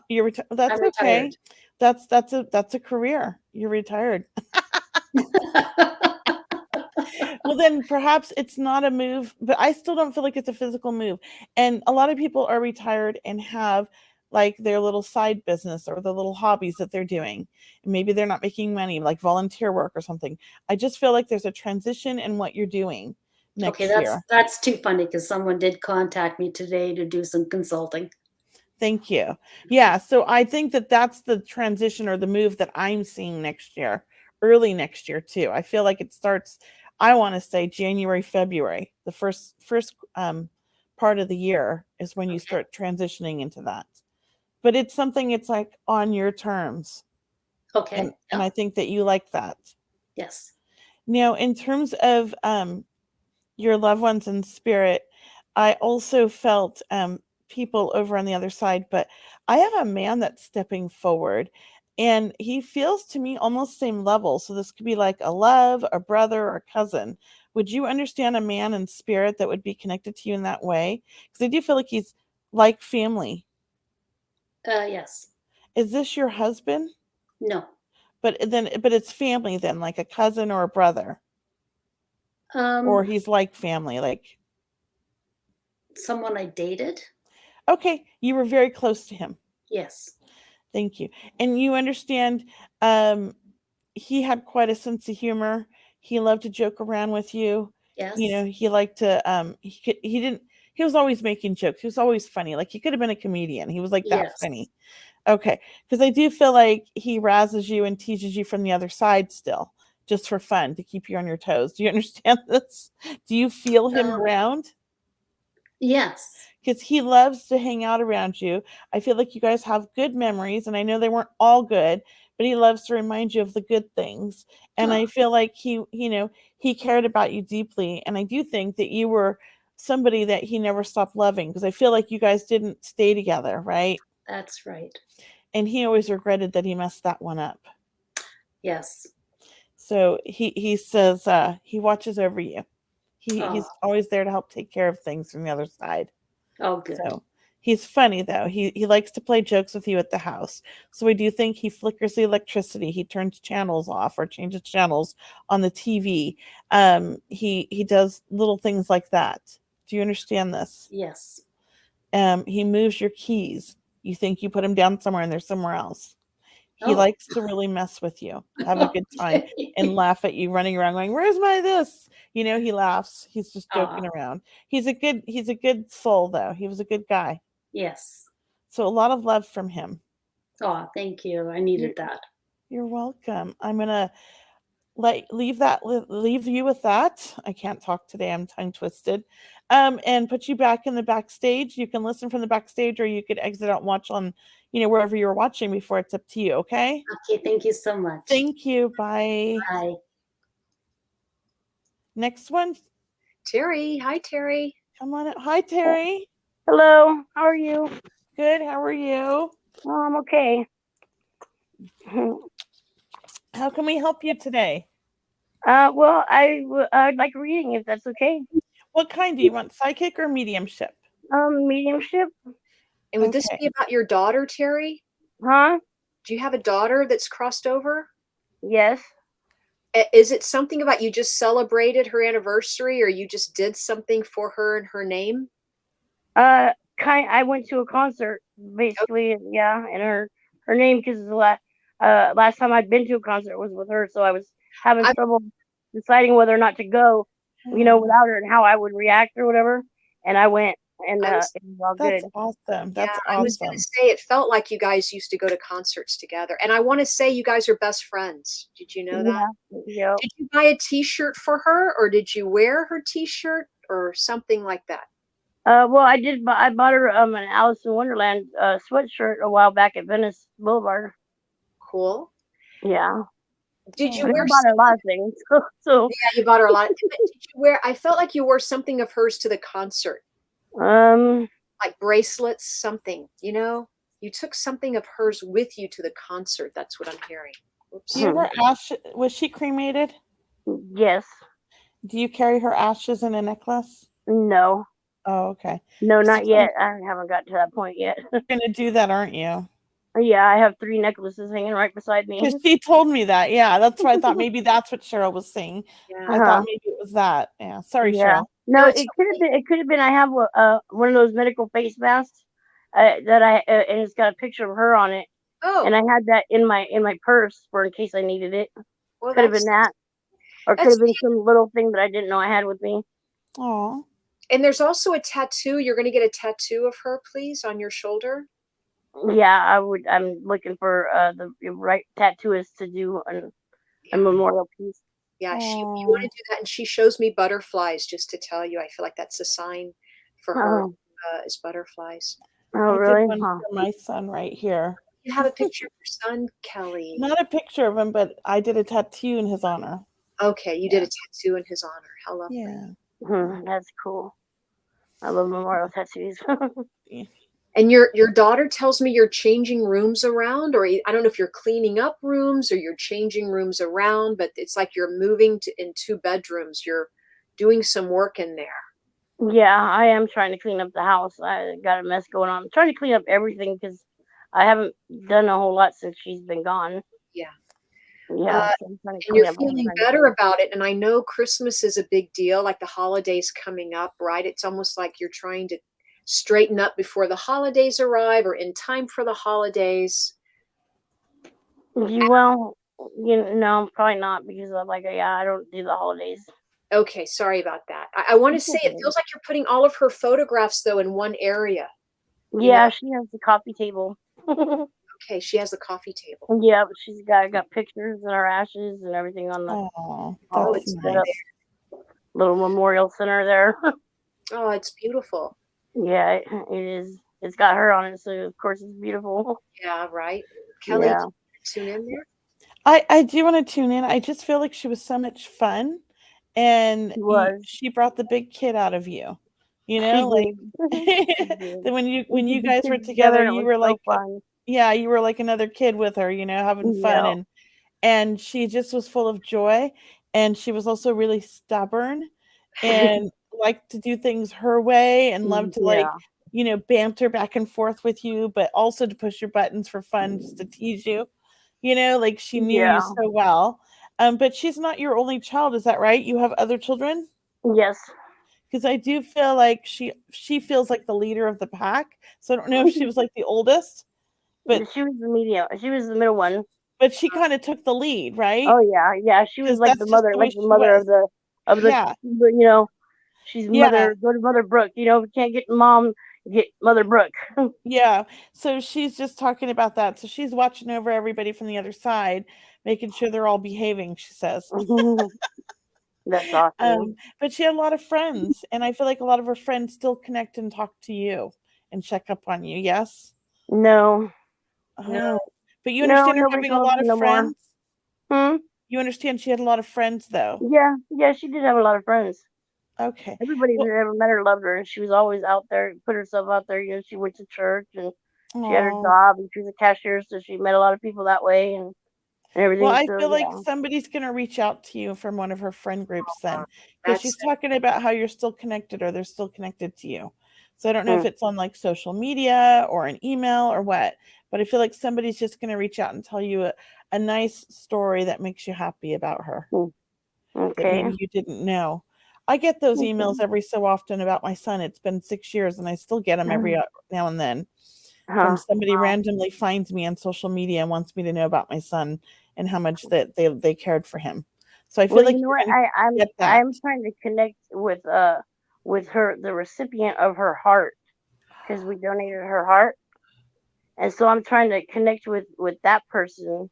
You're that's I'm okay. retired. That's a career. You're retired. Well, then perhaps it's not a move, but I still don't feel like it's a physical move. And a lot of people are retired and have like their little side business or the little hobbies that they're doing. Maybe they're not making money, like volunteer work or something. I just feel like there's a transition in what you're doing Okay, next year. that's too funny because someone did contact me today to do some consulting. Thank you. Yeah, so I think that that's the transition or the move that I'm seeing next year, early next year too. I feel like it starts, I want to say January, February. The first part of the year is when you start transitioning into that. But it's something, it's like on your terms. Okay. And I think that you like that. Yes. Now, in terms of your loved ones in spirit, I also felt people over on the other side, but I have a man that's stepping forward and he feels to me almost same level. So this could be like a love, a brother, or a cousin. Would you understand a man in spirit that would be connected to you in that way? Because I do feel like he's like family. Yes. Is this your husband? No. But it's family then, like a cousin or a brother, or he's like family, like Someone I dated. okay, you were very close to him. Yes. Thank you. And you understand, he had quite a sense of humor. He loved to joke around with you. Yes. He liked to, he was always making jokes. He was always funny. Like he could have been a comedian. He was like that Yes. funny. Okay. Because I do feel like he razzes you and teases you from the other side still, just for fun, to keep you on your toes. Do you understand this? Do you feel him around? Yes. Because he loves to hang out around you. I feel like you guys have good memories, and I know they weren't all good, but he loves to remind you of the good things. And I feel like he cared about you deeply. And I do think that you were somebody that he never stopped loving, because I feel like you guys didn't stay together, right? That's right. And he always regretted that he messed that one up. Yes. So he says he watches over you. He's always there to help take care of things from the other side. Oh, good. So he's funny though. He likes to play jokes with you at the house. So we do think he flickers the electricity. He turns channels off or changes channels on the TV. He does little things like that. Do you understand this? Yes. He moves your keys. You think you put them down somewhere and they're somewhere else. He Oh. likes to really mess with you, have a good time, and laugh at you running around going, "Where's my this?" You know, he laughs. He's just joking around. He's a good soul though. He was a good guy. Yes. So a lot of love from him. Oh, thank you. I needed that. You're welcome. I'm gonna leave you with that. I can't talk today. I'm tongue twisted. And put you back in the backstage. You can listen from the backstage, or you could exit out and watch on, wherever you're watching before. It's up to you. Okay. Okay. Thank you so much. Thank you. Bye. Bye. Next one. Terry. Hi, Terry. Come on. Hi, Terry. Hello, how are you? Good. How are you? Oh, I'm okay. How can we help you today? Well, I'd like a reading if that's okay. What kind do you want? Psychic or mediumship? Mediumship. And would this be about your daughter, Terry? Huh? Do you have a daughter that's crossed over? Yes. Is it something about you just celebrated her anniversary, or you just did something for her in her name? I went to a concert, basically, yeah, and her name, because the last time I'd been to a concert was with her, so I was having trouble deciding whether or not to go, without her, and how I would react or whatever. And I went, and it was all good. That's awesome. That's awesome. I was going to say, it felt like you guys used to go to concerts together, and I want to say you guys are best friends. Did you know that? Yeah. Did you buy a T-shirt for her, or did you wear her T-shirt, or something like that? Well, I did. I bought her an Alice in Wonderland sweatshirt a while back at Venice Boulevard. Cool. Yeah. Did you I wear? bought her a lot of things. So yeah, you bought her a lot. Did you wear? I felt like you wore something of hers to the concert. Like bracelets, something. You took something of hers with you to the concert. That's what I'm hearing. Oops. Do you ever was she cremated? Yes. Do you carry her ashes in a necklace? No. Oh, okay. No, not yet. I haven't got to that point yet. You're gonna do that, aren't you? Yeah, I have 3 necklaces hanging right beside me. Because she told me that. Yeah, that's why I thought maybe that's what Cheryl was saying. Yeah. I thought maybe it was that. Yeah. Sorry, Cheryl. No, it could have been. It could have been. I have one of those medical face masks that and it's got a picture of her on it. Oh. And I had that in my purse for in case I needed it. Well, could have been that, or could have been some little thing that I didn't know I had with me. Oh. And there's also a tattoo. You're going to get a tattoo of her, please, on your shoulder. Yeah, I would. I'm looking for the right tattooist to do a memorial piece. Yeah, you want to do that, and she shows me butterflies just to tell you. I feel like that's a sign for her is butterflies. Oh, really? I did one for my son right here. You have a picture of your son, Kelley. Not a picture of him, but I did a tattoo in his honor. Okay, you did a tattoo in his honor. How lovely. Yeah. That's cool. I love memorial tattoos. And your daughter tells me you're changing rooms around, or I don't know if you're cleaning up rooms or you're changing rooms around, but it's like you're moving in 2 bedrooms. You're doing some work in there. Yeah, I am trying to clean up the house. I got a mess going on. I'm trying to clean up everything because I haven't done a whole lot since she's been gone. Yeah. Yeah. And you're feeling better about it. And I know Christmas is a big deal, like the holidays coming up, right? It's almost like you're trying to straighten up before the holidays arrive or in time for the holidays. Well, no, probably not, because I don't do the holidays. Okay, sorry about that. I want to say it feels like you're putting all of her photographs though in one area. Yeah, she has the coffee table. Okay, she has the coffee table. Yeah, but she's got pictures and her ashes and everything on the that's nice. Little memorial center there. Oh, it's beautiful. Yeah, it is. It's got her on it, so of course it's beautiful. Yeah, right. Kelley, tune in there. I do want to tune in. I just feel like she was so much fun, and she brought the big kid out of you. You She know, like did. She did. then when you We when did you the guys were kids together, together, and it you was were so like, fun. yeah, you were like another kid with her, having fun, Yeah. and she just was full of joy, and she was also really stubborn and liked to do things her way and loved to Yeah. banter back and forth with you, but also to push your buttons for fun, just to tease you. Like she knew you Yeah. so well. But she's not your only child, is that right? You have other children? Yes. Because I do feel like she feels like the leader of the pack. So I don't know if she was like the oldest, but She was the medium. She was the middle one. she kind of took the lead, right? Oh yeah, yeah. She was Because that's just the way like the she mother was. of the. Yeah, She's yeah, mother. Go to Mother Brooke. If you can't get mom, get Mother Brooke. yeah. So she's just talking about that. So she's watching over everybody from the other side, making sure they're all behaving, she says. That's awesome. But she had a lot of friends, and I feel like a lot of her friends still connect and talk to you and check up on you. Yes? No, Oh, but you no, understand her nobody having a calls lot me of no more. friends? Hmm. You understand she had a lot of friends, though. Yeah, yeah. She did have a lot of friends. Okay. Everybody Well, that ever met her loved her, and she was always out there, put herself out there. She went to church, and she had her oh. job, and she was a cashier, so she met a lot of people that way, and Well, everything. I So feel like yeah. somebody's going to reach out to you from one of her friend groups then, because That's she's talking about how you're still connected or they're still connected to you. So I don't know if Hmm. it's on like social media or an email or what, but I feel like somebody's just going to reach out and tell you a nice story that makes you happy about her Hmm. that Okay. maybe you didn't know. I get those emails Okay. every so often about my son. It's been 6 years and I still get them every now and then from Huh. somebody randomly finds me on social media and wants me to know about my son and how much that they cared for him. So I feel Well, like you know you're what? going to get that. I'm trying to connect with her, the recipient of her heart, because we donated her heart, and so I'm trying to connect with that person.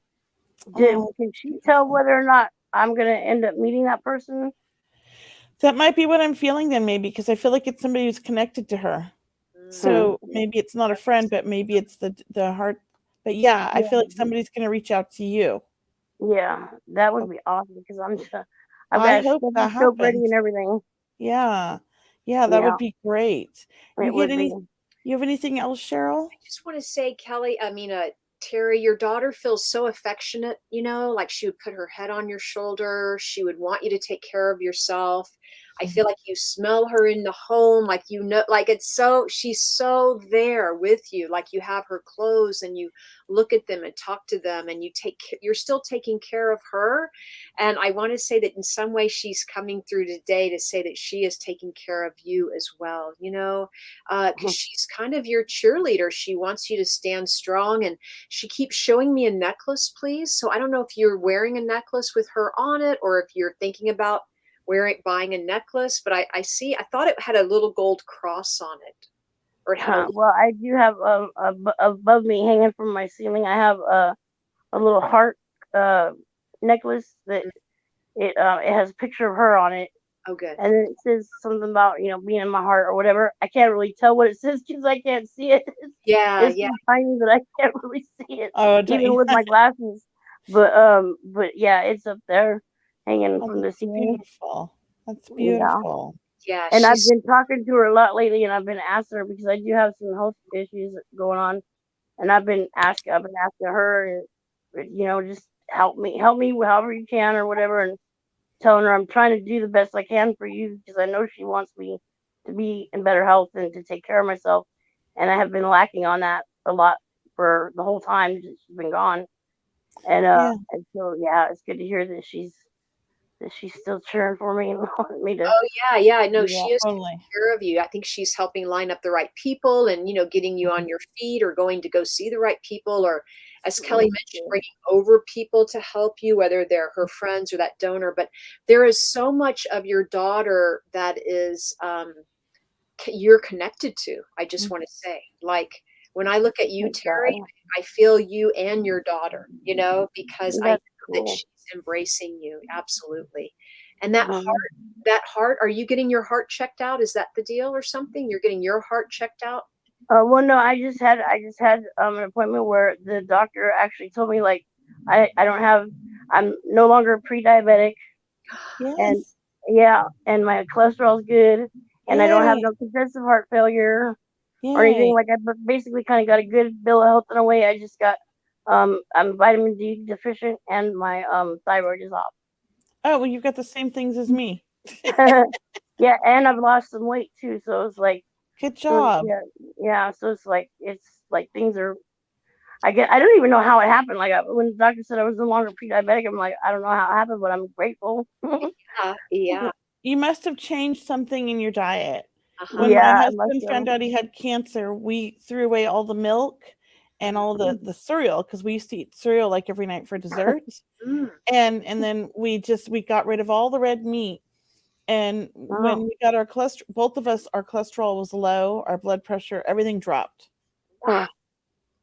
Oh, Can that's she tell beautiful. whether or not I'm gonna end up meeting that person? That might be what I'm feeling then, maybe, because I feel like it's somebody who's connected to her. Hmm. So maybe it's not a friend, but maybe it's the heart. But yeah, I feel like Yeah. somebody's going to reach out to you. Yeah, that would be awesome because I've I got hope that stove ready happens. and everything. Yeah. Yeah, that Yeah, would be great. it would be. You have anything else, Cheryl? just want to say, Kelly, Terry, your daughter feels so affectionate, like she would put her head on your shoulder. She would want you to take care of yourself. I feel like you smell her in the home, like like she's so there with you, like you have her clothes and you look at them and talk to them and you're still taking care of her. And I want to say that in some way she's coming through today to say that she is taking care of you as well, because she's kind of your cheerleader. She wants you to stand strong, and she keeps showing me a necklace, please. So I don't know if you're wearing a necklace with her on it or if you're thinking about buying a necklace, but I thought it had a little gold cross on it, or it had a little. Well, I do have above me hanging from my ceiling. I have a little heart uh necklace that it has a picture of her on it, Oh, good. and then it says something about being in my heart or whatever. I can't really tell what it says because I can't see it. Yeah, It's yeah. so tiny that I can't really see it, Oh, don't even you? with my glasses. But yeah, it's up there hanging Oh, from the that's ceiling. beautiful. That's Yeah. beautiful. Yeah, And I've she's been talking to her a lot lately, and I've been asking her because I do have some health issues going on, and I've been asking her, just help me however you can or whatever, and telling her I'm trying to do the best I can for you because I know she wants me to be in better health and to take care of myself, and I have been lacking on that a lot for the whole time that she's been gone, Yeah. and so yeah, it's good to hear that she's still cheering for me and wanting me to Oh, yeah, yeah, I know do she that. is taking Totally. care of you. I think she's helping line up the right people and, getting you on your feet or going to go see the right people, or as Kelly mentioned, bringing over people to help you, whether they're her friends or that donor. But there is so much of your daughter that is you're connected to. I just want to say, like, when I look at you, Thank Terry, God. I feel you and your daughter, because I know That's that cool. she's embracing you. Absolutely. And that Mhm. heart, are you getting your heart checked out? Is that the deal or something? You're getting your heart checked out? Well, no, I just had an appointment where the doctor actually told me like I don't have I'm no longer pre-diabetic, and Yes. yeah, and my cholesterol's good, and I don't have Yay. no congestive heart failure or anything. Yay. Like I basically kind of got a good bill of health in a way. I just got I'm vitamin D deficient and my thyroid is off. Oh, well, you've got the same things as me. Yeah, and I've lost some weight too. So it's like, Good so job. yeah. So it's like things are. I don't even know how it happened. Like when the doctor said I was no longer pre-diabetic, I'm like, I don't know how it happened, but I'm grateful. Yeah. You must have changed something in your diet. Uh-huh. When my Yeah, I must husband have. found out he had cancer, we threw away all the milk and all the cereal because we used to eat cereal like every night for dessert. Mm. And then we got rid of all the red meat. And when Oh, we got our cholesterol, both of us, our cholesterol was low, our blood pressure, everything dropped. huh.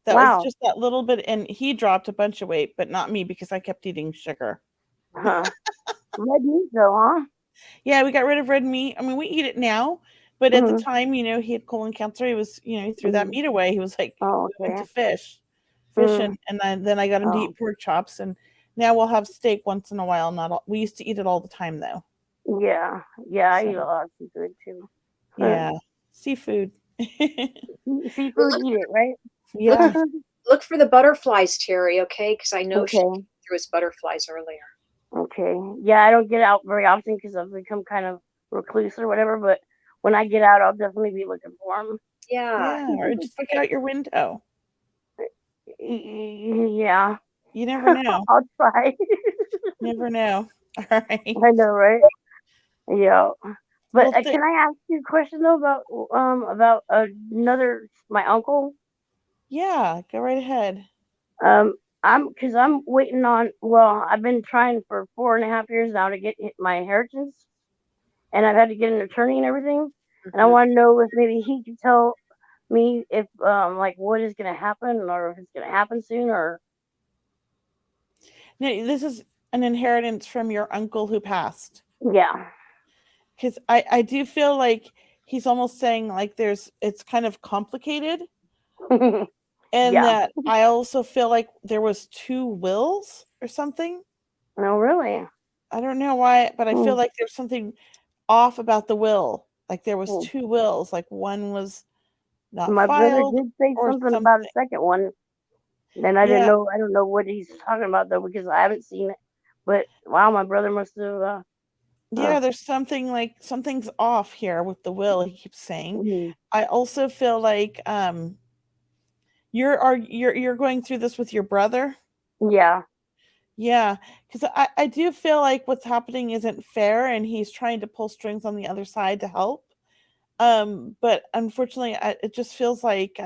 That was Wow. just that little bit, and he dropped a bunch of weight, but not me because I kept eating sugar. Huh. Red meat though, huh? Yeah, we got rid of red meat. I mean, we eat it now, but at the Mm-hmm. time, he had colon cancer. He was, he threw that Mm-hmm. meat away. He was like, Oh, we went okay. to fish, Mm. and then I got him to Oh, eat pork chops, and now we'll have steak once in a while. Not all, we used to eat it all the time though. yeah. Yeah, I eat a So lot of seafood too. yeah, seafood. Seafood, eat it, right? Look Yeah. look for the butterflies, Terry, okay? Because I know she Okay. threw us butterflies earlier. Okay. Yeah, I don't get out very often because I've become kind of recluse or whatever. But when I get out, I'll definitely be looking for them. Yeah. Yeah, or just look out your window. Yeah, You never know. I'll try. Never know. All right. I know, right? Yeah. But Well, can I ask you a question though about another my uncle? yeah, go right ahead. Um, I'm waiting on. Well, I've been trying for 4.5 years now to get my inheritance, and I've had to get an attorney and everything. And I Mhm. want to know if maybe he could tell me if like what is going to happen or if it's going to happen soon or Now, this is an inheritance from your uncle who passed. yeah. Because I do feel like he's almost saying like it's kind of complicated. And Yeah. that I also feel like there was two wills or something. No, really. I don't know why, but I feel Mm, like there's something off about the will. Like there was mm. two wills, like one was not My brother filed did say or something about a something. second one. Then I didn't Yeah, know. I don't know what he's talking about though because I haven't seen it. But wow, my brother must have. Uh, yeah, there's something like something's off here with the will, he keeps saying. mm, I also feel like you're going through this with your brother. yeah. Yeah, because I do feel like what's happening isn't fair and he's trying to pull strings on the other side to help. But unfortunately, it just feels like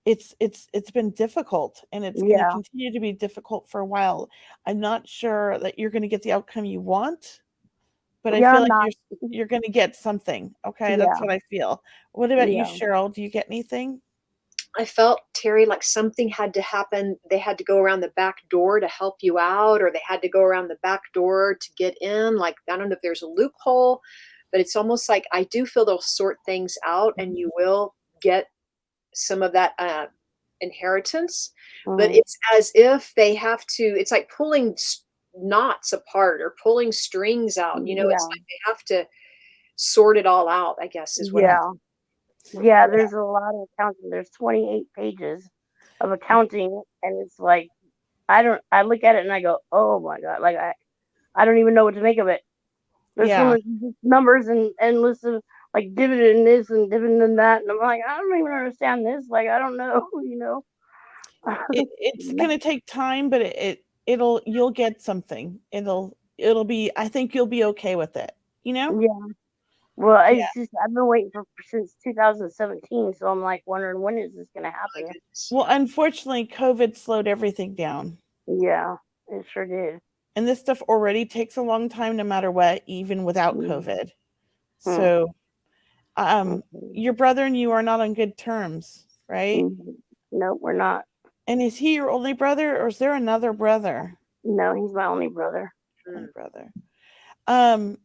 it's been difficult and it's going to Yeah. continue to be difficult for a while. I'm not sure that you're going to get the outcome you want, but I Yeah. feel I'm like not. you're going to get something. Okay, that's Yeah. what I feel. What about you, Yeah. Cheryl? Do you get anything? I felt, Terry, like something had to happen. They had to go around the back door to help you out, or they had to go around the back door to get in. Like, I don't know if there's a loophole, but it's almost like I do feel they'll sort things out and you will get some of that inheritance. But Mm, it's as if they have to, it's like pulling knots apart or pulling strings out. It's yeah. like they have to sort it all out, I guess, is what I'm. Yeah. Yeah. Yeah. There's a lot of accounting. There's 28 pages of accounting, and it's like I don't. I look at it and I go, oh my god! Like I don't even know what to make of it. There's so Yeah. much numbers and lists of like dividend this and dividend that, and I'm like, I don't even understand this. Like, I don't know, you know. It's going to take time, but you'll get something. It'll be, I think you'll be okay with it, you know? Yeah. Well, Yeah. it's just I've been waiting for since 2017, so I'm like wondering when is this gonna My happen? goodness. Well, unfortunately, COVID slowed everything down. Yeah, it sure did. And this stuff already takes a long time no matter what, even without Mm, COVID. mm, So, mm, your brother and you are not on good terms, right? Nope, we're not. And is he your only brother or is there another brother? No, he's my only brother. Only Mm. brother. Um,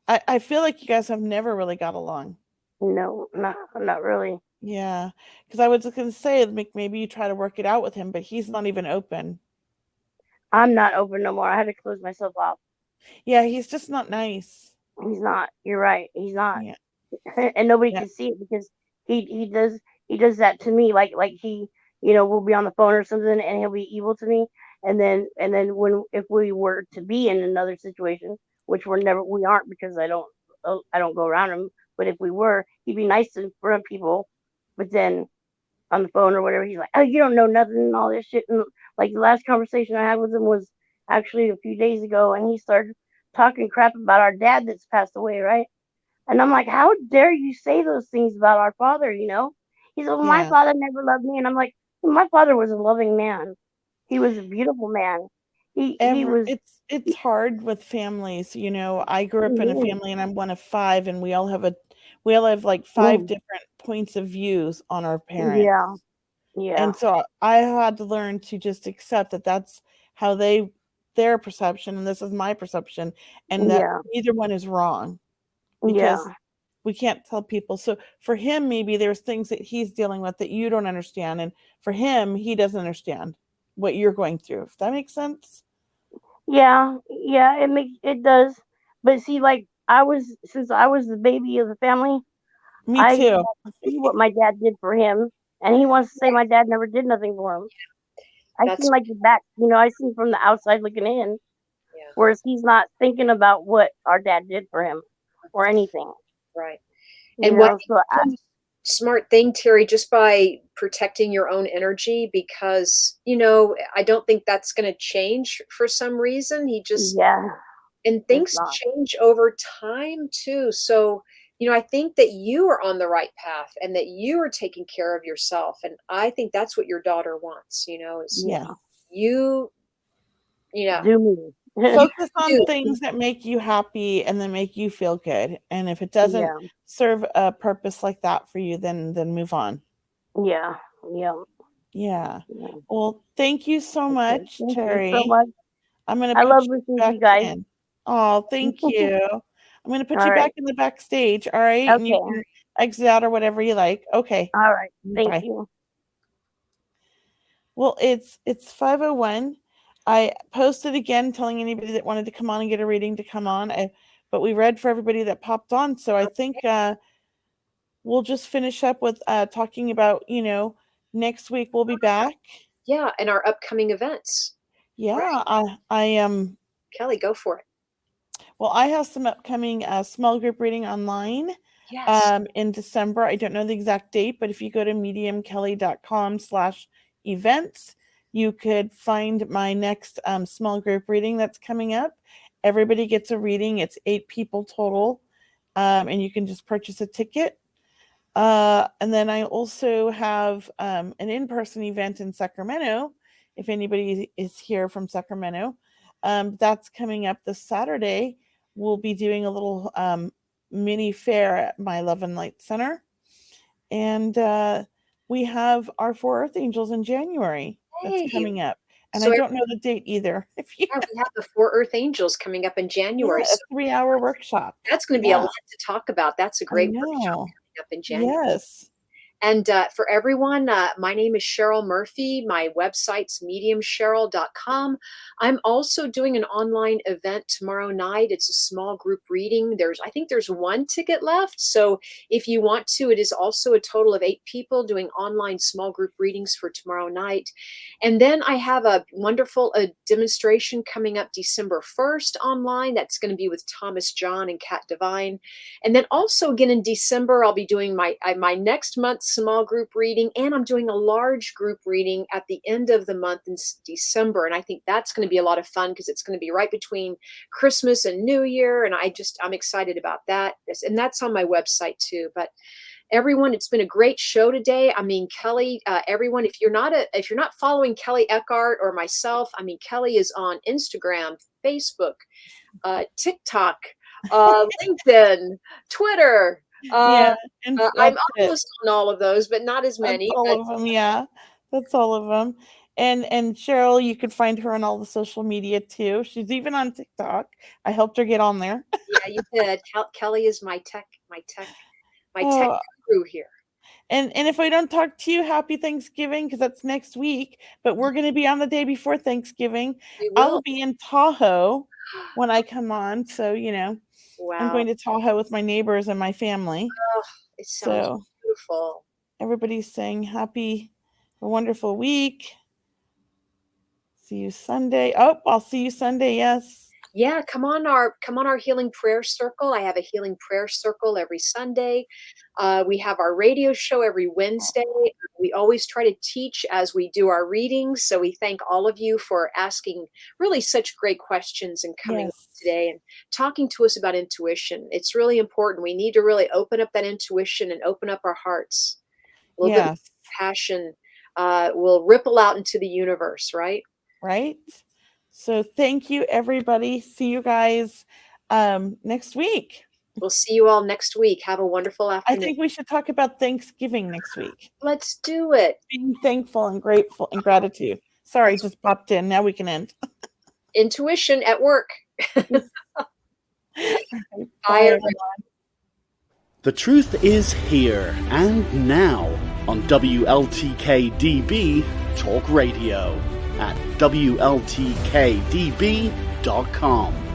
I feel like you guys have never really got along. No, not really. Yeah, because I was going to say maybe you try to work it out with him, but he's not even open. I'm not open no more. I had to close myself off. Yeah, he's just not nice. He's not. You're right. He's not. Yeah. And nobody Yeah. can see it because he does that to me. Like he, we'll be on the phone or something, and he'll be evil to me. And then when if we were to be in another situation, which we aren't because I don't go around him. But if we were, he'd be nice in front of people, but then on the phone or whatever, he's like, "Oh, you don't know nothing," and all this shit. And like the last conversation I had with him was actually a few days ago, and he started talking crap about our dad that's passed away, right? And I'm like, "How dare you say those things about our father?" He said, "Well, my Yeah. father never loved me," and I'm like, "My father was a loving man. He was a beautiful man. He was." It's hard with families. I grew up in a Mhm. family and I'm one of five, and we all have like five Mm. different points of views on our parents. Yeah, yeah, And so I had to learn to just accept that that's how their perception and this is my perception, and that yeah, neither one is wrong, because yeah, we can't tell people. So for him, maybe there's things that he's dealing with that you don't understand, and for him, he doesn't understand what you're going through. If that makes sense. yeah, yeah. It does. But see, like since I was the baby of the family, Me I too. see what my dad did for him, and he wants to say my dad never did nothing for him. I seen That's like the back, I seen from the outside looking in, yeah, whereas he's not thinking about what our dad did for him or anything. right. And what So smart thing, Terry, just by protecting your own energy, because I don't think that's going to change for some reason. He just yeah, and it's things not. change over time too. So, I think that you are on the right path and that you are taking care of yourself. And I think that's what your daughter wants, is Yeah. you, Do me. you Focus on do. things that make you happy and then make you feel good. And if it doesn't Yeah, serve a purpose like that for you, then move on. yeah, yeah, Yeah. yeah. Well, thank you so Okay. much, Thank you so Terry. much. I'm going to I put love you listening to back you guys. in. Oh, thank you. I'm going to put All you right. back in the backstage. All right. And you Okay. can exit out or whatever you like. Okay. All right. Thank Bye. you. Well, it's 5:01. I posted again telling anybody that wanted to come on and get a reading to come on. But we read for everybody that popped on. So I think we'll just finish up with talking about, next week we'll be back. Yeah. And our upcoming events. Yeah, Right. I am. Kelley, go for it. Well, I have some upcoming small group reading online Yes. in December. I don't know the exact date, but if you go to mediumkelley.com/events, you could find my next small group reading that's coming up. Everybody gets a reading. It's 8 people total, and you can just purchase a ticket. And then I also have an in-person event in Sacramento. If anybody is here from Sacramento, that's coming up this Saturday. We'll be doing a little mini fair at my Love and Light Center. And we have our 4 Earth Angels in January that's Hey. coming up. And I So don't know the date either. If you we have the 4 Earth Angels coming up in January. Yeah, a So 3-hour workshop. that's going to be a Yeah, lot to talk about. That's a I great workshop know. coming up in January. Yes. And for everyone, my name is Cheryl Murphy. My website's mediumcheryl.com. I'm also doing an online event tomorrow night. It's a small group reading. I think there's 1 ticket left. So if you want to, it is also a total of 8 people doing online small group readings for tomorrow night. And then I have a wonderful demonstration coming up December 1st online. That's going to be with Thomas John and Kat Devine. And then also again in December, I'll be doing my next month's small group reading, and I'm doing a large group reading at the end of the month in December. And I think that's going to be a lot of fun because it's going to be right between Christmas and New Year. And I'm excited about that. And that's on my website too. But everyone, it's been a great show today. I mean, Kelley, everyone, if you're not following Kelley Eckhart or myself, I mean, Kelley is on Instagram, Facebook, TikTok, LinkedIn, Twitter. Yeah, and I'm that's it. almost on all of those, but not as That's many. all But of them, yeah. That's all of them. And Cheryl, you could find her on all the social media too. She's even on TikTok. I helped her get on there. yeah, you did. Kelley is my tech Oh, guru here. And if I don't talk to you, happy Thanksgiving, because that's next week. But we're going to be on the day before Thanksgiving. We I will. will be in Tahoe when I come on. So, I'm Wow. going to Tahoe with my neighbors and my family. Oh, it sounds So beautiful. everybody's saying a wonderful week. See you Sunday. Oh, I'll see you Sunday. Yes. Yeah, come on our healing prayer circle. I have a healing prayer circle every Sunday. We have our radio show every Wednesday. We always try to teach as we do our readings. So we thank all of you for asking really such great questions and coming Yes. today and talking to us about intuition. It's really important. We need to really open up that intuition and open up our hearts. A little bit of Yes. passion will ripple out into the universe, right? Right. So thank you, everybody. See you guys next week. We'll see you all next week. Have a wonderful I afternoon. think we should talk about Thanksgiving next week. Let's do it. Being thankful and grateful and gratitude. Sorry, just popped in. Now we can end. Intuition at work. Bye, everyone. The truth is here and now on WLTKDB Talk Radio at WLTKDB.com.